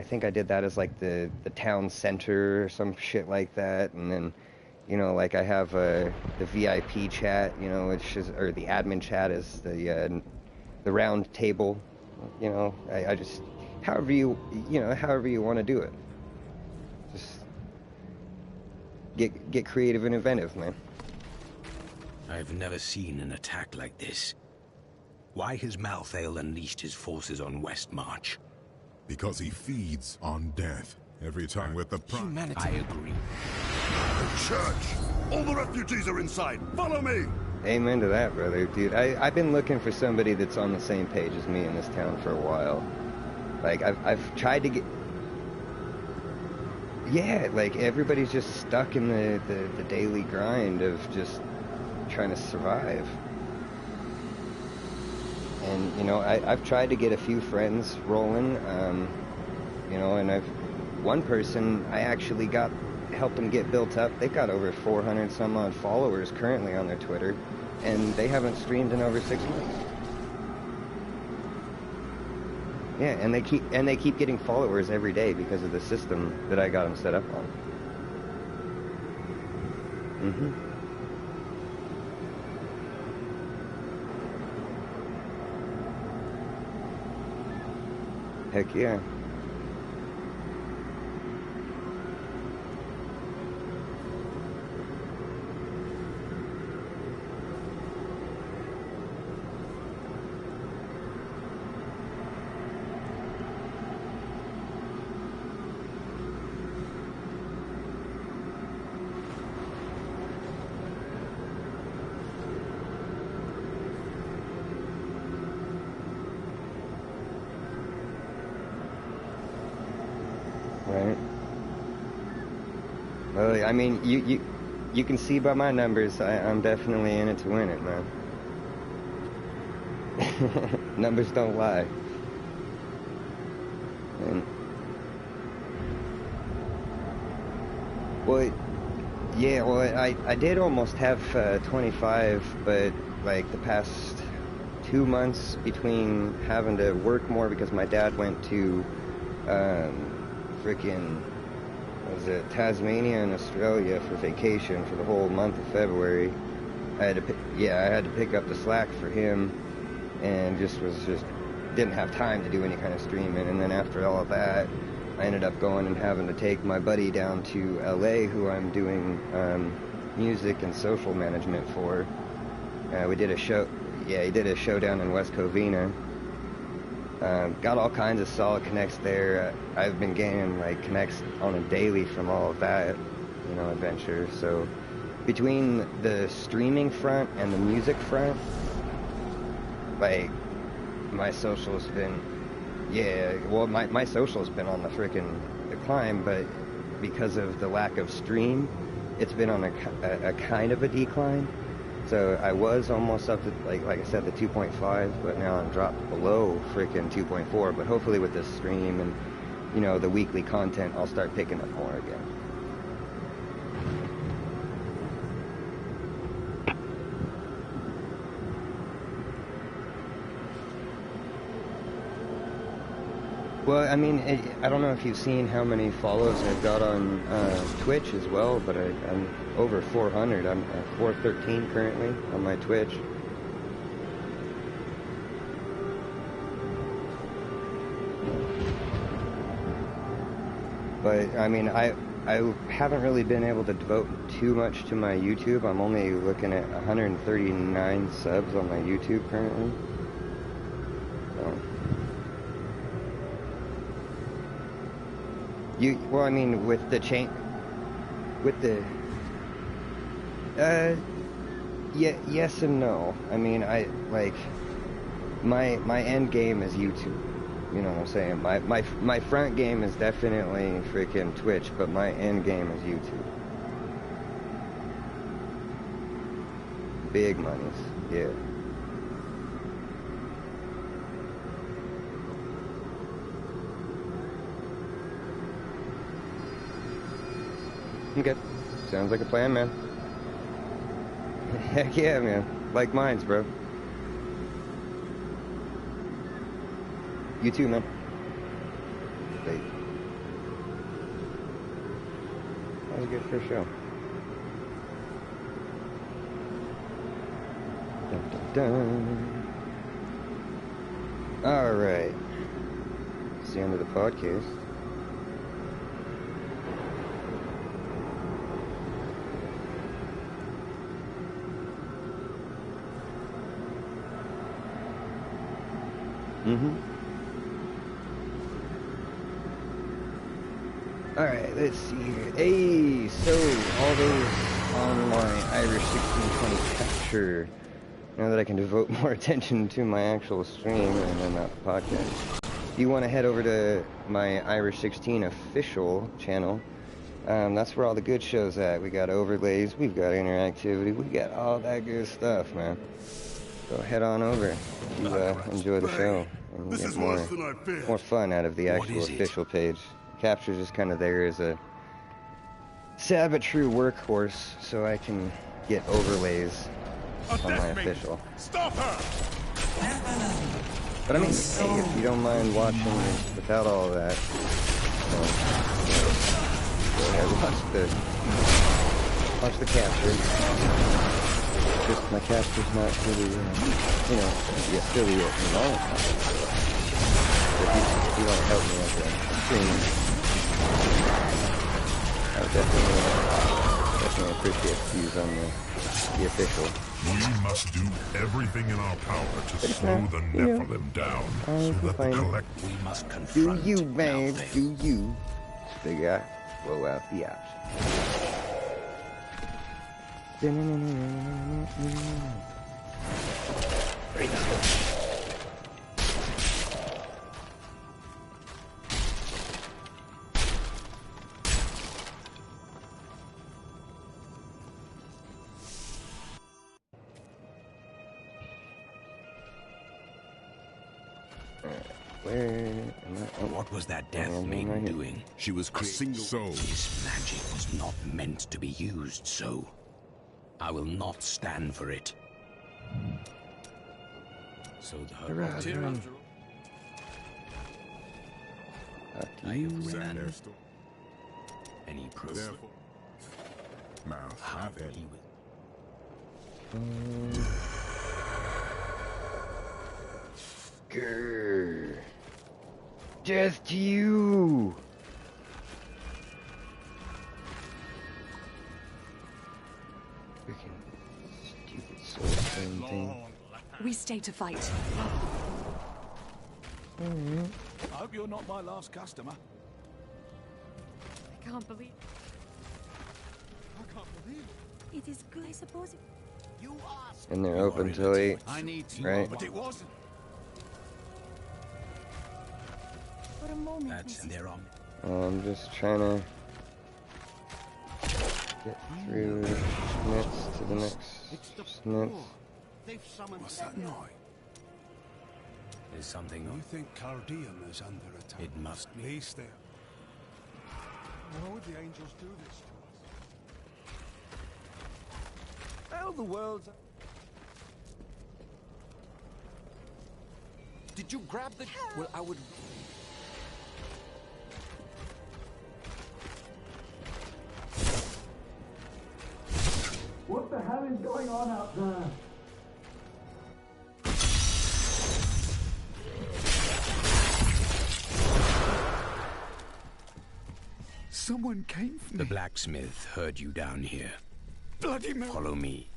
think I did that as, like, the town center or some shit like that. And then, you know, like, I have the VIP chat, you know, which is, or the admin chat is the round table. You know, I just, however you want to do it. Just get creative and inventive, man. I've never seen an attack like this. Why has Malthael unleashed his forces on West March? Because he feeds on death every time with the Humanity. I agree. Church! All the refugees are inside! Follow me! Amen to that, brother. Dude, I've been looking for somebody that's on the same page as me in this town for a while. Like, I've tried to get... Yeah, like, everybody's just stuck in the daily grind of just trying to survive. And, you know, I've tried to get a few friends rolling, you know, and one person, I actually helped them get built up. They've got over 400 some odd followers currently on their Twitter, and they haven't streamed in over 6 months. Yeah, and they keep getting followers every day because of the system that I got them set up on. Heck yeah. I mean, you can see by my numbers, I'm definitely in it to win it, man. Numbers don't lie. And, well, yeah, well, I did almost have 25, but like the past 2 months between having to work more because my dad went to freaking, what was it, Tasmania and Australia for vacation for the whole month of February. I had to pick up the slack for him, and just didn't have time to do any kind of streaming. And then after all of that, I ended up going and having to take my buddy down to LA, who I'm doing music and social management for. We did a show. Yeah, he did a show down in West Covina. Got all kinds of solid connects there. I've been gaining like connects on a daily from all of that, you know, adventure. So between the streaming front and the music front, like my social's been, yeah, well, my social's been on the freaking decline, but because of the lack of stream, it's been on a kind of a decline. So I was almost up to, like I said, the 2.5, but now I'm dropped below freaking 2.4. But hopefully with this stream and, you know, the weekly content, I'll start picking up more again. Well, I mean, I don't know if you've seen how many follows I've got on Twitch as well, but I'm over 400. I'm at 413 currently on my Twitch. But, I mean, I haven't really been able to devote too much to my YouTube. I'm only looking at 139 subs on my YouTube currently. So. Well, I mean, with the change, with the, yeah, yes and no. I mean, my end game is YouTube. You know what I'm saying? My front game is definitely freaking Twitch, but my end game is YouTube. Big monies, yeah. Okay, sounds like a plan, man. Heck yeah, man. Like mines, bro. You too, man. Wait. That was a good first show. Dun, dun, dun. Alright. It's the end of the podcast. Alright, let's see here. Hey, so all those on my Irish1620 capture, now that I can devote more attention to my actual stream and then not the podcast, if you want to head over to my Irish16 official channel, that's where all the good shows at. We got overlays, we've got interactivity, we got all that good stuff, man. So head on over to enjoy the show and get more fun out of the actual official page. Capture just kind of there as a sad but true workhorse, so I can get overlays on my official. Stop her! But I mean, hey, if you don't mind watching without all of that, go ahead, watch the capture. Just my capture's not really, you know, the affiliate and all that stuff. But if you want to help me with the stream, I would definitely appreciate views on the official. We must do everything in our power to slow the Nephilim down, so that the collective we must confront. Do you, man? Do you? Big guy, blow out the option. Where am I? Oh, What was that death I'm maiden right here. doing? She was single. So, This magic was not meant to be used so. I will not stand for it. So the Paragon. I have Sat read there still. any proof. Therefore, mouth, How not head. he will. Grr. Just you. Freaking stupid sword thing. We stay to fight. I hope you're not my last customer. I can't believe I can't believe it. it is good, I suppose. You asked. And they're open till 8. I need to, Right. but it wasn't. For a moment. That's their on. I'm just trying to get through snits to the next snits. They've summoned. What's that noise? There's something You on. think Cardium is under attack? It must be. Please there. Why would the angels do this to us? How the world's... Did you grab the... Well, I would... What the hell is going on out there? Someone came for The me. blacksmith heard you down here. Bloody mel... Follow me.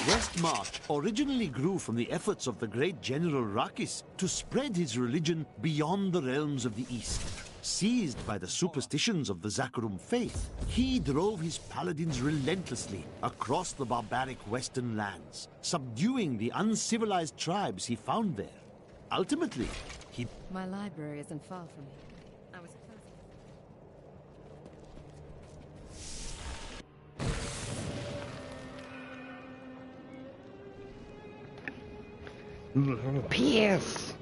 Westmarch originally grew from the efforts of the great General Rakis to spread his religion beyond the realms of the East. Seized by the superstitions of the Zakarum faith, he drove his paladins relentlessly across the barbaric western lands, subduing the uncivilized tribes he found there. Ultimately, he... My library isn't far from here. I was close. P.S.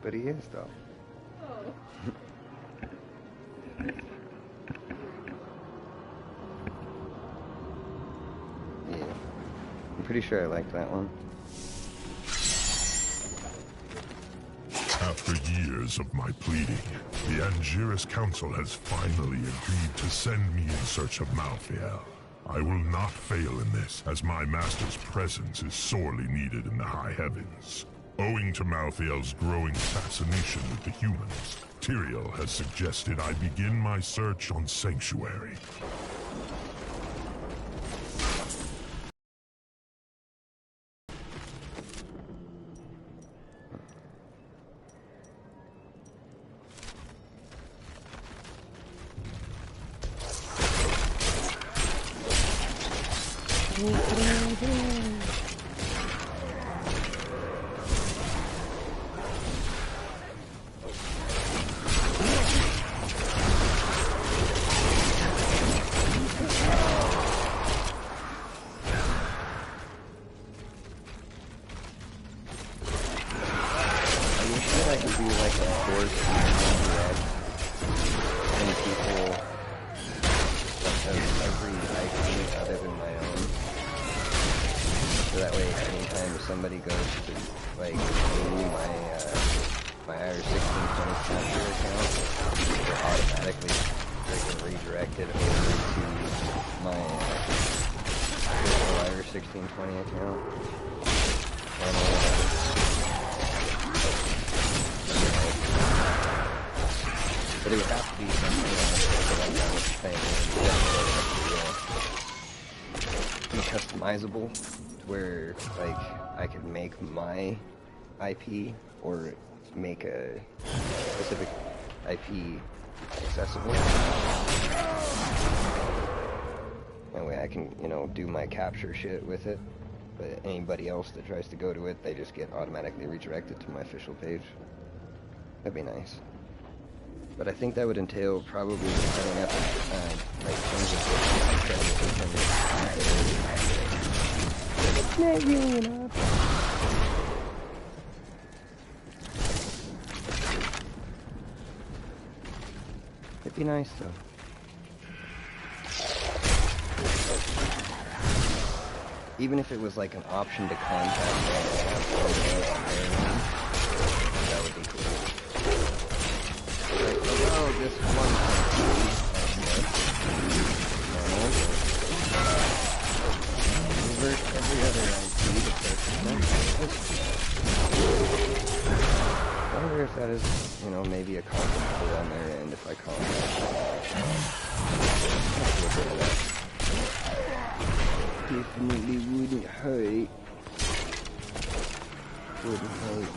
But he is, though. Yeah. I'm pretty sure I like that one. After years of my pleading, the Angiris Council has finally agreed to send me in search of Malthael. I will not fail in this, as my master's presence is sorely needed in the high heavens. Owing to Malthael's growing fascination with the humans, Tyrael has suggested I begin my search on Sanctuary. force me to redirect any people of every IP other than my own. So that way, anytime somebody goes to, like, view my Irish1620 capture account, they're automatically freaking redirected over to my Irish1620 account. But it would have to be something like I was saying, definitely be customizable to where, like, I could make my IP or make a specific IP accessible. That way I can, you know, do my capture shit with it. But anybody else that tries to go to it, they just get automatically redirected to my official page. That'd be nice. But I think that would entail probably setting up like terms of it's not really an option. It'd be nice though. Even if it was like an option to contact that would be cool. Like, oh, this one convert every other IP to I wonder if that is, you know, maybe a conflict on their end if I contact them. Definitely wouldn't hurt. Wouldn't hurt,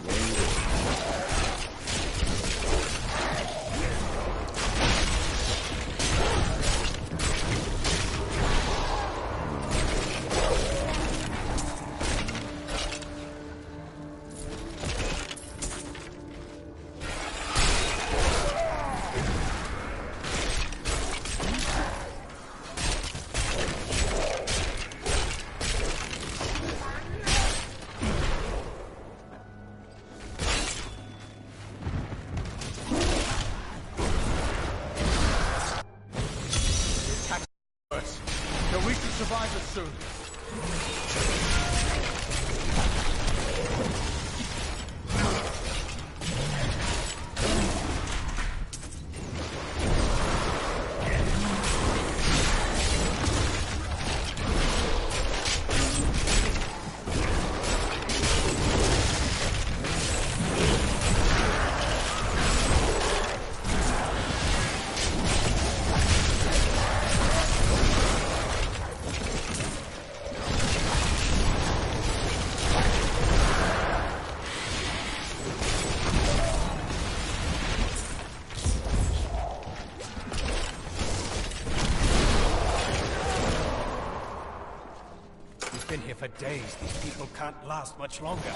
For days, these people can't last much longer.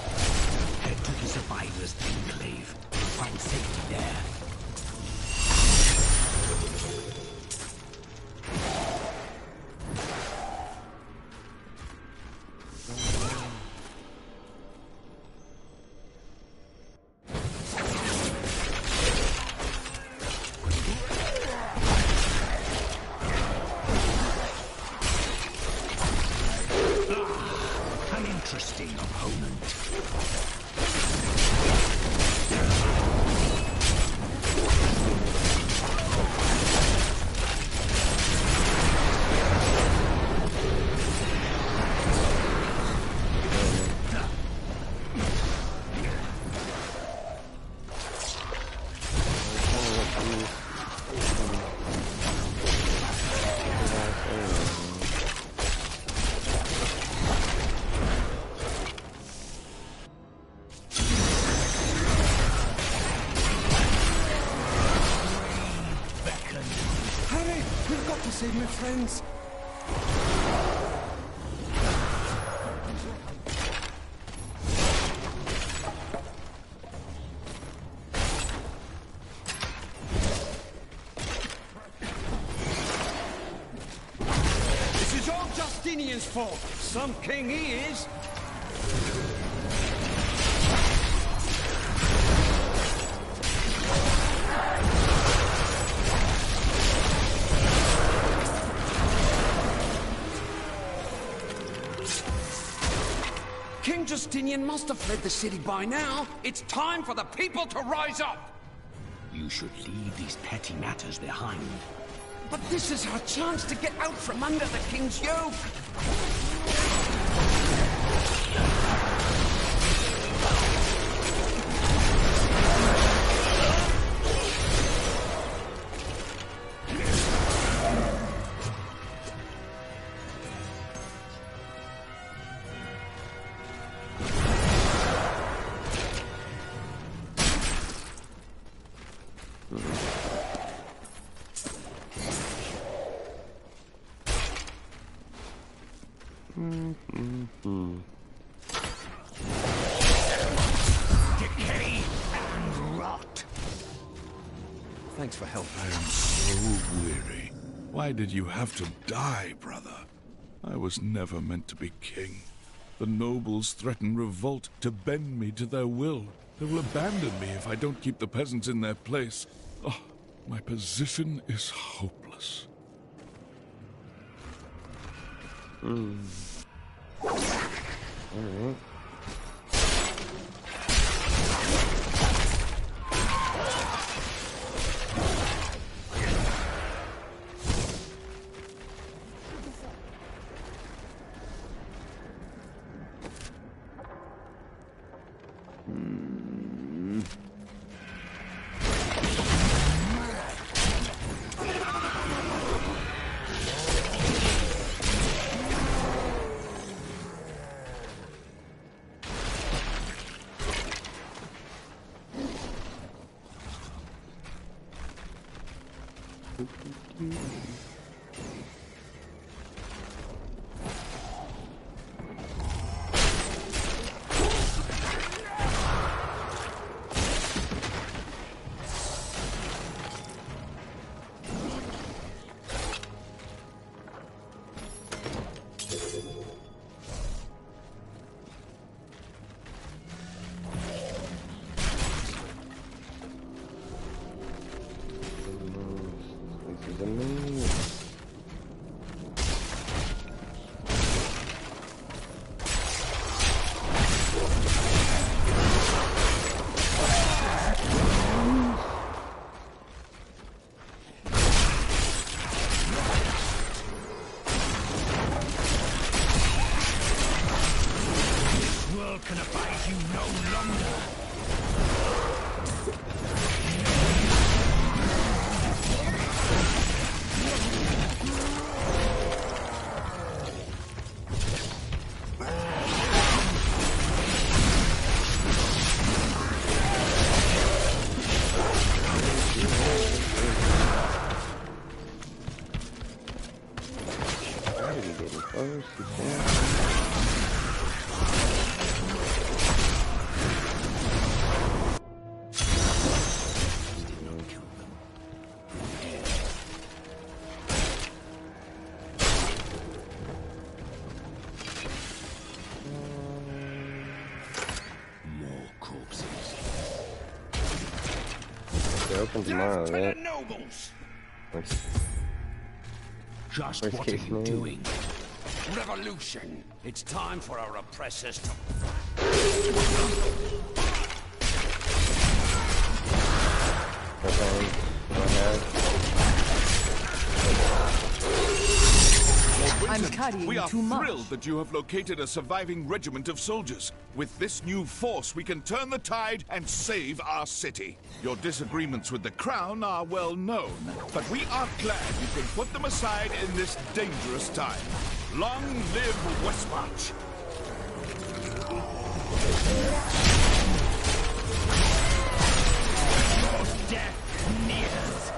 Head to the Survivors' Enclave. Find safety there. Save my friends. This is all Justinian's fault. Some king he is. Justinian must have fled the city by now. It's time for the people to rise up! You should leave these petty matters behind. But this is our chance to get out from under the king's yoke! Decay and rot. Thanks for help. I am so weary. Why did you have to die, brother? I was never meant to be king. The nobles threaten revolt to bend me to their will. They will abandon me if I don't keep the peasants in their place. Oh, my position is hopeless. All right. Can abide you no longer. Open tomorrow, right? Just worst what are case you scenario? doing? Revolution! It's time for our oppressors to... I'm carrying We are too much. thrilled that you have located a surviving regiment of soldiers. With this new force, we can turn the tide and save our city. Your disagreements with the crown are well known, but we are glad you can put them aside in this dangerous time. Long live Westmarch! Your death nears.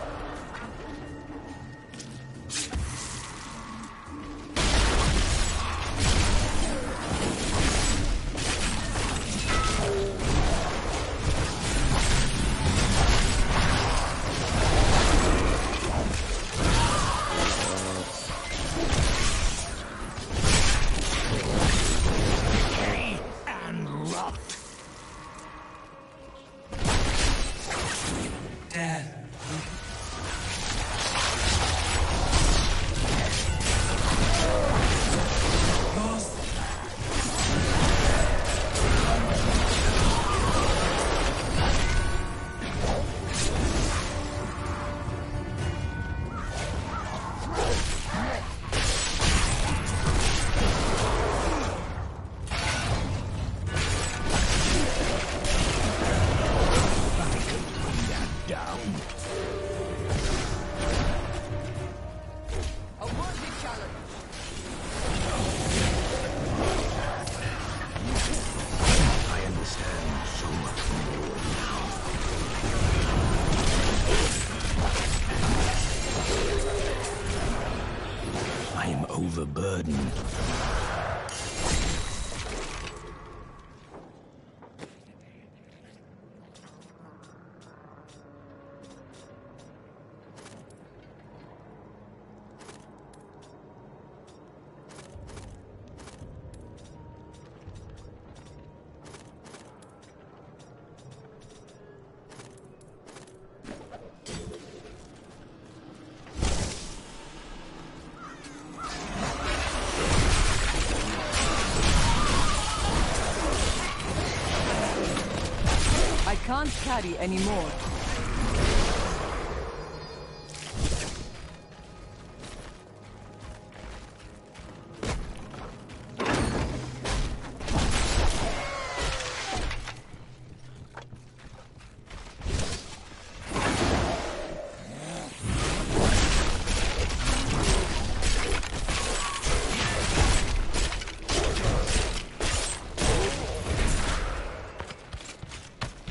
overburdened. I can't carry anymore.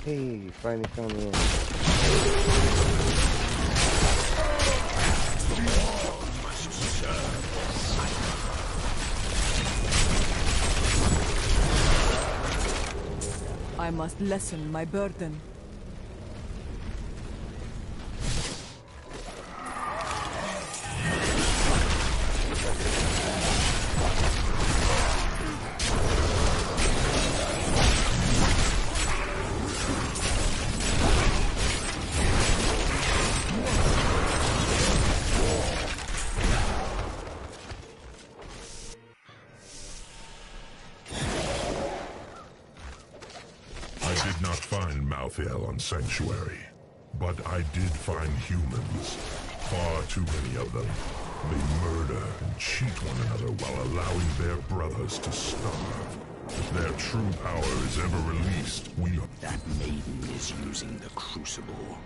Hey, you finally found me in. I must lessen my burden. On Sanctuary, but I did find humans. Far too many of them. They murder and cheat one another while allowing their brothers to starve. If their true power is ever released, we... That maiden is using the Crucible.